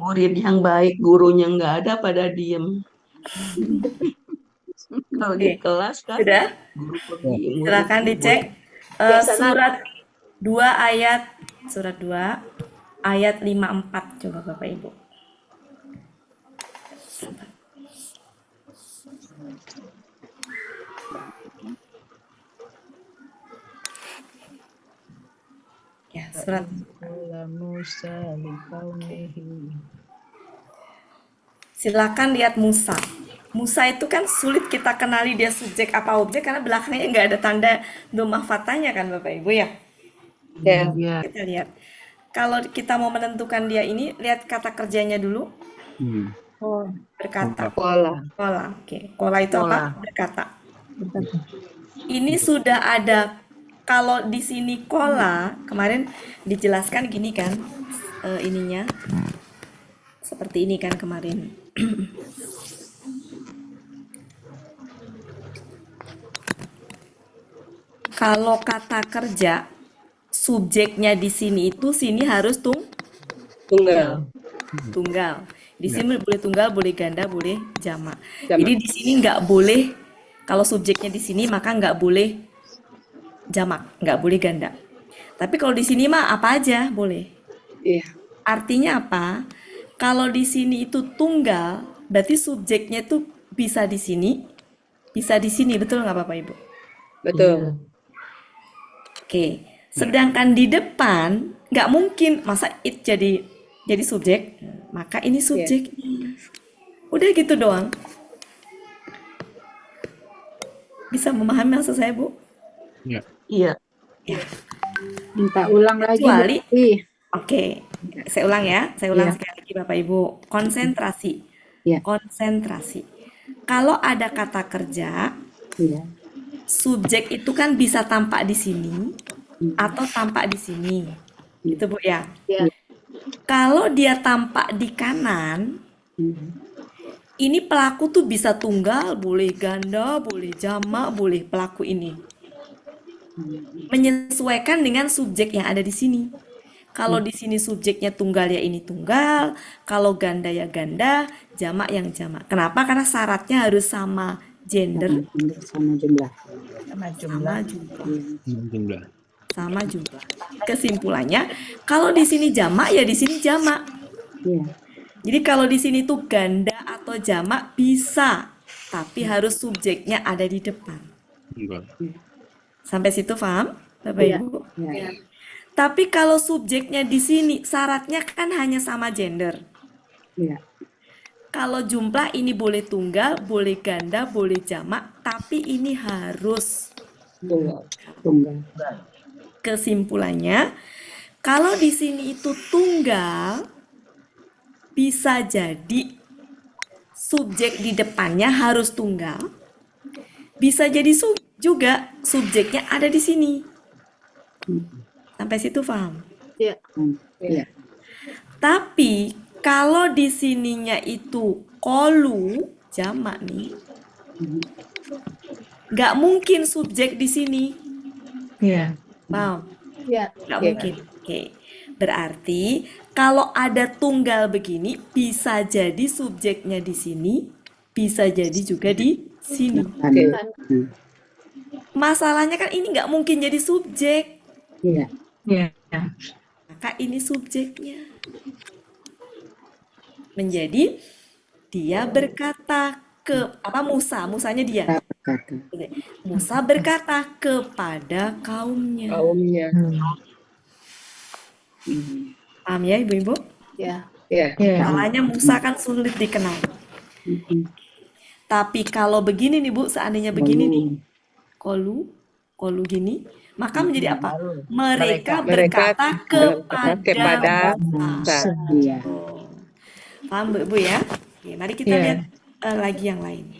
Murid yang baik, gurunya nggak ada, pada diem. Kalau di Oke, kelas kan, sudah? guru pergi, murid Silakan dicek surat 2 ayat 54 coba Bapak Ibu. Ya, surat silakan lihat Musa. Musa itu kan sulit kita kenali dia subjek apa objek karena belakangnya nggak ada tanda domah fathahnya kan Bapak Ibu ya. Ya. Kita lihat. Kalau kita mau menentukan dia ini, lihat kata kerjanya dulu. Berkata. Pola. Kola. Oke. Kola itu apa? Berkata. Ini sudah ada. Kalau di sini kola, kemarin dijelaskan gini kan, ininya. Seperti ini kan kemarin. Kalau kata kerja, subjeknya di sini itu sini harus Tunggal. tunggal. Di sini boleh tunggal, boleh ganda, boleh jamak. Jamak. Jadi di sini nggak boleh, kalau subjeknya di sini maka nggak boleh jamak, nggak boleh ganda. Tapi kalau di sini mah apa aja boleh. Iya. Artinya apa? Kalau di sini itu tunggal, berarti subjeknya itu bisa di sini, betul nggak Bapak Ibu? Betul. Oke. Sedangkan di depan nggak mungkin masa it jadi jadi subjek, maka ini subjeknya. Udah gitu doang. Bisa memahami maksud saya, Bu? Ya. Iya. Ya. Minta ulang lagi, Bu Kecuali, Tati. oke, saya ulang ya. Saya ulang Iya. sekali lagi Bapak Ibu. Konsentrasi. Iya. Konsentrasi. Kalau ada kata kerja, Iya. subjek itu kan bisa tampak di sini atau tampak di sini. Itu Bu ya. Iya. Kalau dia tampak di kanan, ini pelaku tuh bisa tunggal, boleh ganda, boleh jamak, boleh pelaku ini. Menyesuaikan dengan subjek yang ada di sini. Kalau di sini subjeknya tunggal ya ini tunggal, kalau ganda ya ganda, jamak yang jamak. Kenapa? Karena syaratnya harus sama gender, Sama jumlah. Sama sama jumlah. jumlah. Sama jumlah. Kesimpulannya, kalau di sini jamak ya di sini jamak. Iya. Jadi kalau di sini tuh ganda atau jamak bisa, tapi harus subjeknya ada di depan. Sampai situ paham, Bapak Iya. Ibu? Iya. Tapi kalau subjeknya di sini syaratnya kan hanya sama gender. Iya. Kalau jumlah ini boleh tunggal, boleh ganda, boleh jamak, tapi ini harus. Tunggal. Kesimpulannya, kalau di sini itu tunggal, bisa jadi subjek di depannya harus tunggal. Bisa jadi juga subjeknya ada di sini. Sampai situ paham? Iya. Iya. Tapi kalau di sininya itu kolu, jamak nih, nggak mungkin subjek di sini. Iya. Paham? Iya. Nggak mungkin. Oke. Berarti kalau ada tunggal begini, bisa jadi subjeknya di sini, bisa jadi juga di sini. Masalahnya kan ini nggak mungkin jadi subjek. Iya. Iya. Maka ini subjeknya. Menjadi dia berkata ke Musanya dia. Musa berkata kepada kaumnya. Paham ya Ibu-ibu? Iya. Masalahnya Musa kan sulit dikenal. Tapi kalau begini nih Bu, seandainya begini nih, kolu gini, maka menjadi apa? Mereka berkata kepada Musa. Iya. Paham Bu ya? Oke, mari kita lihat lagi yang lain.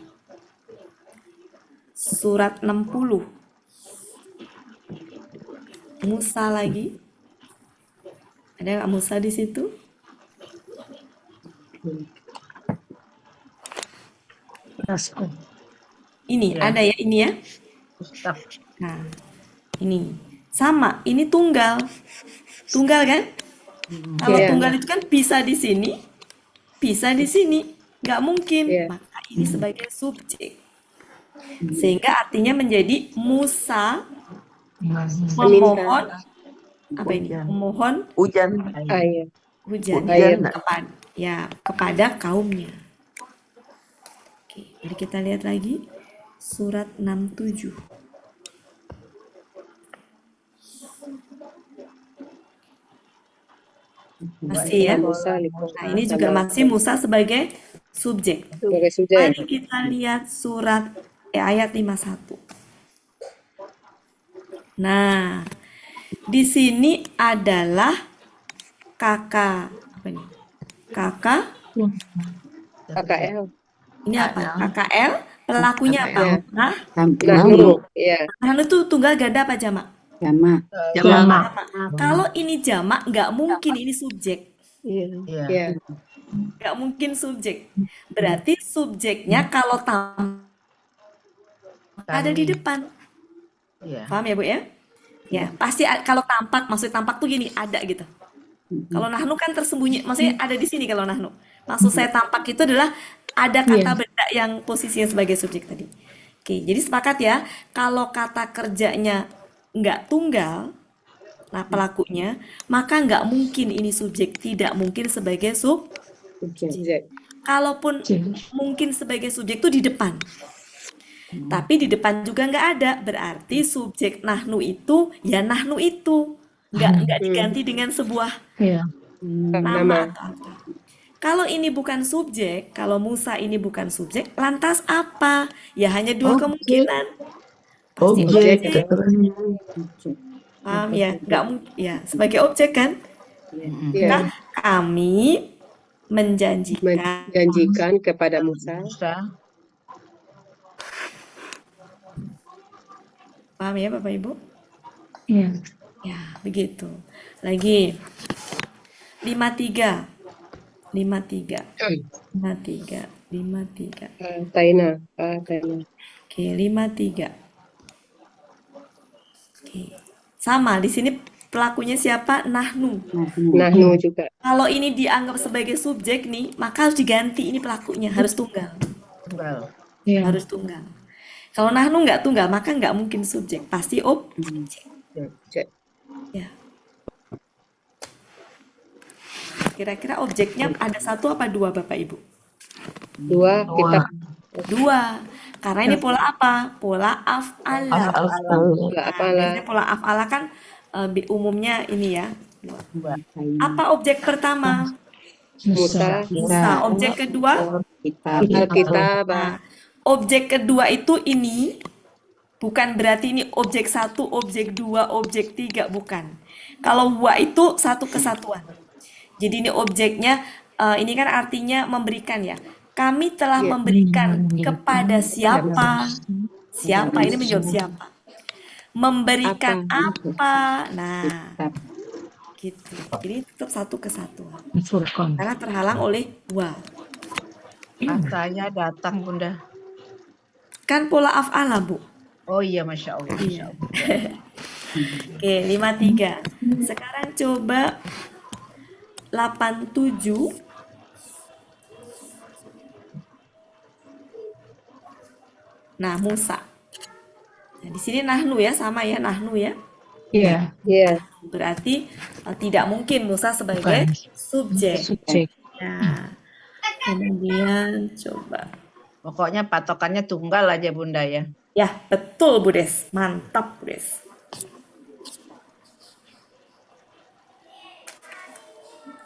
Surat 60. Musa lagi. Ada nggak Musa di situ? Ini ada ya ini ya. Nah, ini sama. Ini tunggal. Tunggal kan? Kalau tunggal itu kan bisa di sini, bisa di sini. Nggak mungkin. Maka ini sebagai subjek. Sehingga artinya menjadi Musa memohon apa ini? Memohon Hujan. hujan Hujan. kepada kaumnya. Oke, mari kita lihat lagi surat 67. Masih ya. Nah, ini juga masih Musa sebagai subjek. Mari kita lihat surat ayat 51. Nah, di sini adalah kakak apa nih? KKL. Ini apa? KKL, pelakunya apa? Nah, Nahnu itu tunggal ganda apa jamak? Jamak. Jamak. Kalau ini jamak, nggak mungkin ini subjek. Iya. Nggak mungkin subjek. Berarti subjeknya kalau ada di depan. Iya. Paham ya Bu ya? Ya, pasti kalau tampak, maksudnya tampak tuh gini, ada gitu. Kalau nahnu kan tersembunyi, maksudnya ada di sini kalau nahnu. Maksud saya tampak itu adalah ada kata benda yang posisinya sebagai subjek tadi. Oke, jadi sepakat ya, kalau kata kerjanya nggak tunggal, nah pelakunya, maka nggak mungkin ini subjek, tidak mungkin sebagai subjek. Kalaupun mungkin sebagai subjek itu di depan. Tapi di depan juga nggak ada, berarti subjek nahnu itu ya nahnu itu nggak diganti dengan sebuah Nama Nama. atau apa? Kalau ini bukan subjek, kalau Musa ini bukan subjek, lantas apa? Ya hanya dua Objek. kemungkinan. Pasti Objek, objek. keterangan. Paham ya? Nggak mungkin ya, sebagai objek kan? Ya, Maka kami menjanjikan menjanjikan kepada Musa. Musa. Paham ya Bapak Ibu? Iya. Ya, begitu. Lagi 53. 53. 53. 53. Taina. Taina. Oke, 53. Oke. Sama, di sini pelakunya siapa? Nahnu. Nahnu juga. Kalau ini dianggap sebagai subjek nih, maka harus diganti ini pelakunya, harus tunggal. Tunggal. Iya. Harus tunggal. Kalau Nahnu nggak tunggal, maka nggak mungkin subjek, pasti objek. Objek. Ya. Kira-kira objeknya ada satu apa dua Bapak Ibu? Dua, kitab. Dua. Karena ini pola apa? Pola af'ala. Pola af'ala. Biasanya pola af'ala kan umumnya ini ya. Apa objek pertama? Musa. Musa. Objek kedua? Alkitab. Nah, objek kedua itu ini bukan berarti ini objek satu, objek dua, objek tiga, bukan. Kalau wa itu satu kesatuan. Jadi ini objeknya, ini kan artinya memberikan ya. Kami telah memberikan kepada siapa? Siapa? Ini menjawab siapa? Memberikan apa? Nah, gitu. Jadi tetap satu kesatuan. Karena terhalang oleh wa. Katanya datang Bunda. Kan pola af'ala, Bu. Oh iya, Masya Allah. Masya Iya. Allah. Oke, 53. Sekarang coba 87. Nah, Musa. Nah, di sini Nahnu ya, sama ya, Nahnu ya. Iya. Iya. Berarti tidak mungkin Musa sebagai subjek. Nah, kemudian coba. Pokoknya patokannya tunggal aja Bunda ya. Ya, betul Bu Des. Mantap Bu Des.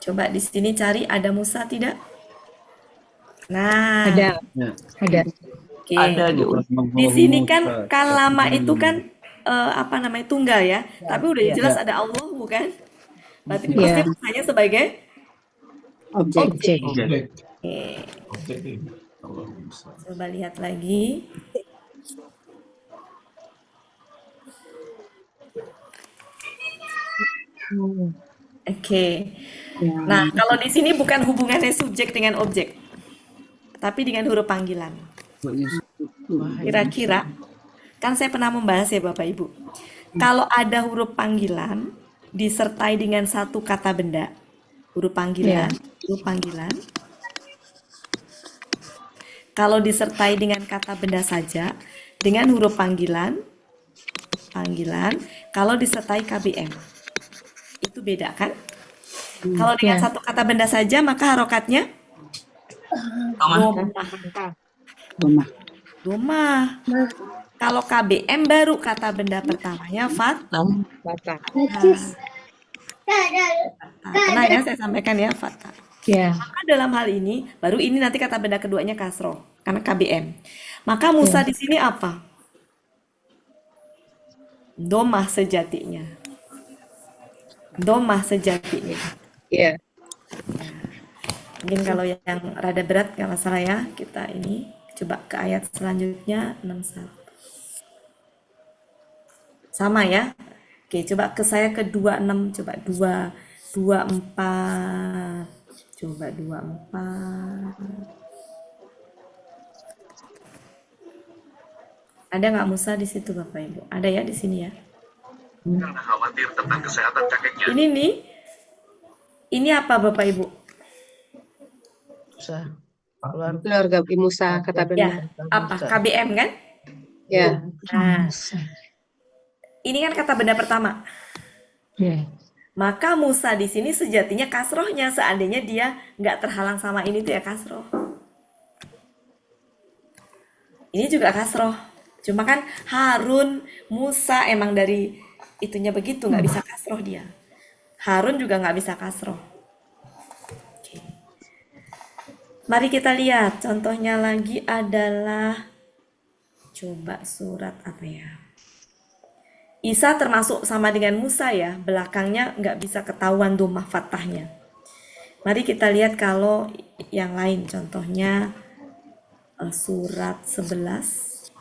Coba di sini cari ada Musa tidak? Nah, Ada. Ya. Ada. oke. Ada di Di sini kan kalama itu kan apa namanya tunggal ya. Tapi udah jelas ada Allah bukan? Berarti Iya. pasti Musanya sebagai Objek. Objek. oke. Objek ini. Allah Musa. Coba lihat lagi. Oke. Ya. Nah, kalau di sini bukan hubungannya subjek dengan objek, tapi dengan huruf panggilan. Kira-kira, kan saya pernah membahas ya Bapak Ibu. Kalau ada huruf panggilan disertai dengan satu kata benda, huruf panggilan. Kalau disertai dengan kata benda saja, dengan huruf panggilan. Kalau disertai KBM, itu beda kan? Kalau dengan satu kata benda saja, maka harokatnya Domah. domah. Kalau KBM baru kata benda pertamanya fathah. Pernah ya saya sampaikan ya fathah. Iya. Maka dalam hal ini baru ini nanti kata benda keduanya kasroh karena KBM. Maka Musa di sini apa? Domah sejatinya. Domah sejatinya. Iya. Mungkin kalau yang rada berat nggak masalah ya. Kita ini coba ke ayat selanjutnya 61. Sama ya. Oke, coba ke saya ke 26, coba 24. Coba 24. Ada nggak Musa di situ Bapak Ibu? Ada ya di sini ya. Khawatir tentang kesehatan kakeknya. Ini nih. Ini apa Bapak Ibu? Musa. Keluarga Musa kata Ya, benda. apa? KBM kan? Ya. Nah, ini kan kata benda pertama. Iya. Maka Musa di sini sejatinya kasrohnya seandainya dia nggak terhalang sama ini tuh ya kasroh. Ini juga kasroh. Cuma kan Harun, Musa emang dari itunya begitu nggak bisa kasroh dia. Harun juga nggak bisa kasroh. Mari kita lihat contohnya lagi adalah coba surat apa ya? Isa termasuk sama dengan Musa ya, belakangnya nggak bisa ketahuan dhammah fathahnya. Mari kita lihat kalau yang lain, contohnya surat 11.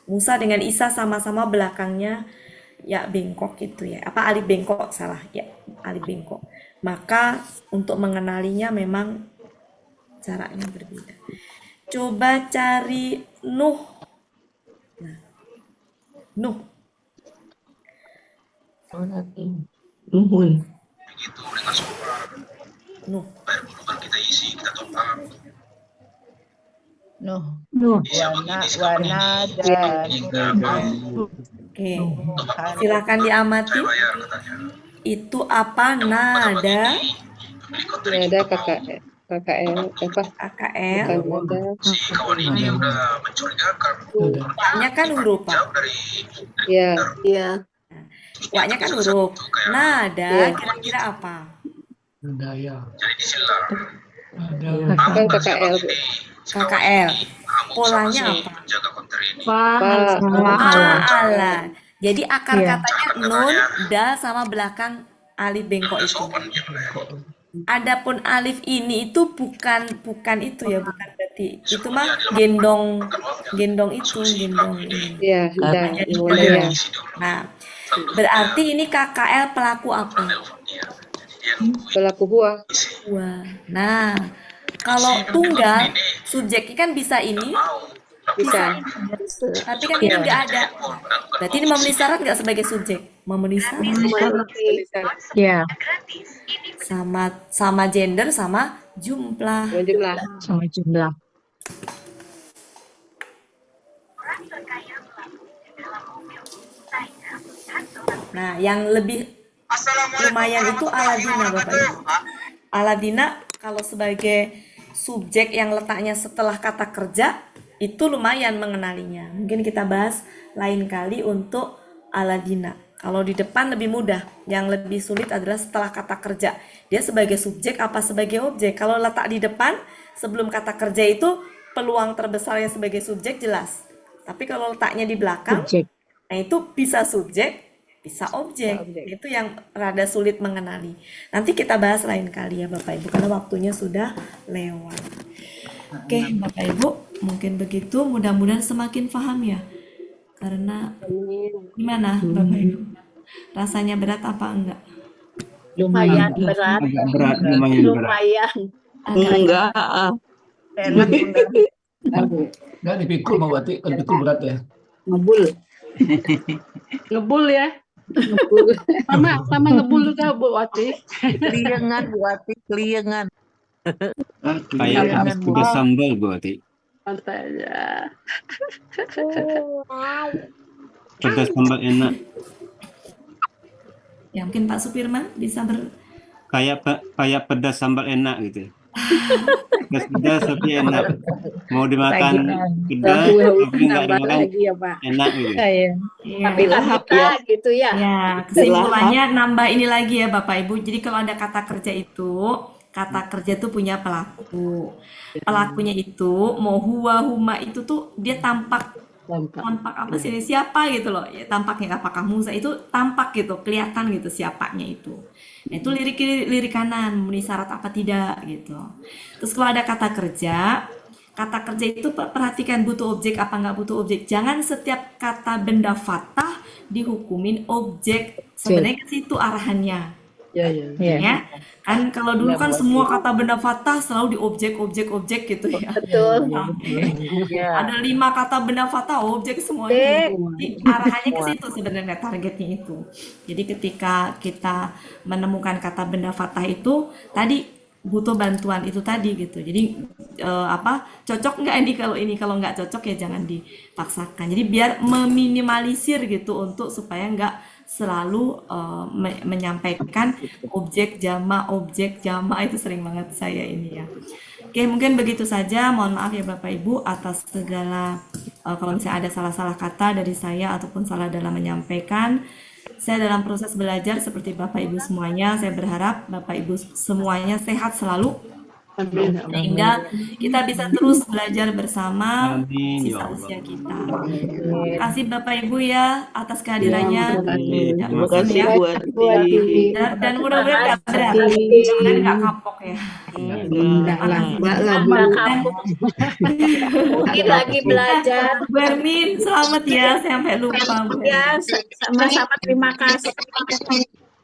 Musa dengan Isa sama-sama belakangnya ya bengkok gitu ya. Apa alif bengkok salah ya, alif bengkok. Maka untuk mengenalinya memang caranya berbeda. Coba cari Nuh. Nah, Nuh. Nuhun. Begitu dengan solar. Nuh. Air bulukan kita isi, kita tumpang. Nuh. Nuh. Wana dan Oke. Silakan diamati. Bayar katanya. Itu apa nada? Nada KKL. KKL apa? KKL. Bukan nada. Si kawan ini udah mencurigakan. Waknya kan huruf, Pak. Jauh dari Iya. Iya. Waknya kan huruf. Nada Iya. kira-kira apa? Daya. jadi disilar. Kan KKL. Bu. KKL. Polanya apa? Penjaga konter ini. Ala. Jadi akar Iya. katanya nun, dal sama belakang alif bengkok itu. Sopan dia mulai. Adapun alif ini itu bukan itu ya, bukan berarti itu mah gendong itu, gendong ini. Iya, dan Jadi yang boleh lain ya. ya. Nah, berarti ini KKL pelaku apa? Pelaku huwa. Wah. Nah, kalau tunggal subjeknya kan bisa ini, Bisa. tapi kan ini nggak ada. Berarti ini memenuhi syarat nggak sebagai subjek? Memenuhi syarat. Bisa. Ya, Sama gender sama jumlah. Sama jumlah. sama jumlah. Nah, yang lebih lumayan itu Aladina, Bapak Ibu. Aladina kalau sebagai subjek yang letaknya setelah kata kerja itu lumayan mengenalinya. Mungkin kita bahas lain kali untuk Aladina. Kalau di depan lebih mudah, yang lebih sulit adalah setelah kata kerja. Dia sebagai subjek apa sebagai objek? Kalau letak di depan sebelum kata kerja itu peluang terbesarnya sebagai subjek jelas. Tapi kalau letaknya di belakang, Subjek. nah itu bisa subjek, bisa objek. Itu yang rada sulit mengenali. Nanti kita bahas lain kali ya Bapak Ibu, karena waktunya sudah lewat. Oke Bapak Ibu, mungkin begitu. Mudah-mudahan semakin paham ya. Karena gimana Bapak Ibu? Rasanya berat apa enggak? lumayan berat. Agak berat, lumayan berat. Lumayan. Enggak. Enak Bunda. Nggak dipikul mau berarti kalau dipikul berat ya. Ngebul. Ngebul ya. Sama ngebul juga Bu Wati. Keliengan Bu Wati, keliengan. Kayak habis pedas sambal berarti. Santai aja. Pedas sambal enak. Ya mungkin Pak Supirman bisa Kayak pedas sambal enak gitu. Pedas tapi enak. Mau dimakan pedas tapi nggak dimakan ya Pak. enak gitu. Iya. Tapi lahap ya gitu ya. Ya, kesimpulannya nambah ini lagi ya Bapak Ibu. Jadi kalau ada kata kerja itu, kata kerja tuh punya pelaku. Pelakunya itu mau huwa, huma itu tuh dia tampak apa sih, siapa gitu loh. Ya, tampaknya apakah Musa itu tampak gitu, kelihatan gitu siapanya itu. Nah, itu lirik kiri, lirik kanan, memenuhi syarat apa tidak gitu. Terus kalau ada kata kerja itu perhatikan butuh objek apa nggak butuh objek. Jangan setiap kata benda fathah dihukumin objek. Sebenarnya ke situ arahannya. Ya. Kan kalau dulu kan semua kata benda fathah selalu di objek gitu ya. Betul. Ada 5 kata benda fathah objek semuanya. Jadi arahannya ke situ sebenarnya, targetnya itu. Jadi ketika kita menemukan kata benda fathah itu tadi butuh bantuan itu tadi gitu. Jadi cocok nggak ini kalau nggak cocok ya jangan dipaksakan. Jadi biar meminimalisir gitu untuk supaya nggak selalu menyampaikan objek jama itu sering banget saya ini ya. Oke, mungkin begitu saja. Mohon maaf ya Bapak Ibu atas segala kalau misalnya ada salah-salah kata dari saya ataupun salah dalam menyampaikan. Saya dalam proses belajar seperti Bapak Ibu semuanya. Saya berharap Bapak Ibu semuanya sehat selalu, Amin. Sehingga kita bisa terus belajar bersama Amin ya sisa Allah. usia kita. Terima kasih Bapak Ibu ya atas kehadirannya. Terima kasih Ya. Bu Ati. Dan mudah-mudahan nggak berat, Hati. mudah-mudahan nggak kapok ya. Enggak lah, enggak lah Bu. Nggak kapok. Mungkin lagi belajar. Bu Ermin, selamat ya, sampai lupa Bu Ya, Ermin. sama-sama terima kasih.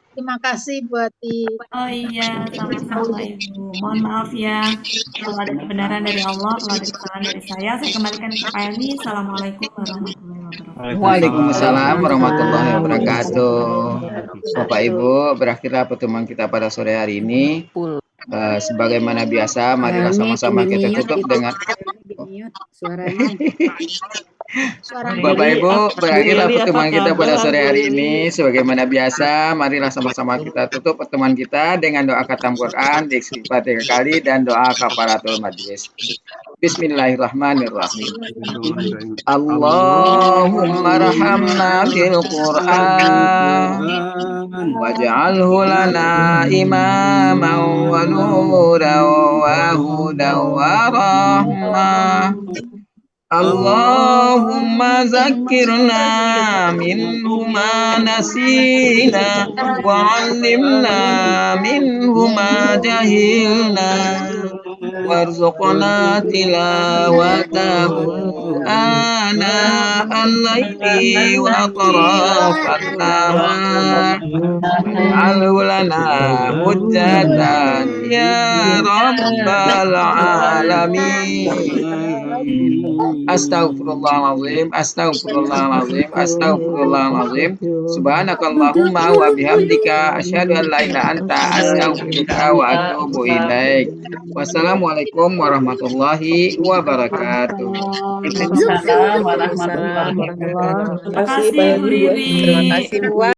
Terima kasih Bu Ati. Oh iya, sama-sama Ibu. Mohon maaf ya, kalau ada kebenaran dari Allah, kalau ada kesalahan dari saya kembalikan ke Pak Elmi. Assalamualaikum warahmatullahi wabarakatuh. Waalaikumsalam warahmatullahi wabarakatuh. Bapak Ibu, berakhirlah pertemuan kita pada sore hari ini. Sebagaimana biasa, marilah sama-sama kita tutup dengan Bapak Ibu, berakhirlah pertemuan kita pada sore hari ini. Sebagaimana biasa, marilah sama-sama kita tutup pertemuan kita dengan doa khatam Quran, istighfar 3 kali, dan doa kafaratul majlis. Bismillahirrahmanirrahim. Allahumma rahamna bil Quran waj'alhu lana imaman wa nuran wa hudan wa rahmah. Allahumma zakirna minhu ma nasina wa 'allimna minhu ma jahilna warzuqna tilawatahu ana al-laili wa atrafan nahar waj'alhu lana hujjatan ya rabbal alamin. Astaghfirullahaladzim, astaghfirullahaladzim, astaghfirullahaladzim. Subhanakallahumma wa bihamdika asyhadu an la ilaha illa anta astaghfiruka wa atubu ilaik. Wassalamualaikum warahmatullahi wabarakatuh. Waalaikumsalam warahmatullahi wabarakatuh. Terima kasih Bu Riri. Terima kasih Bu.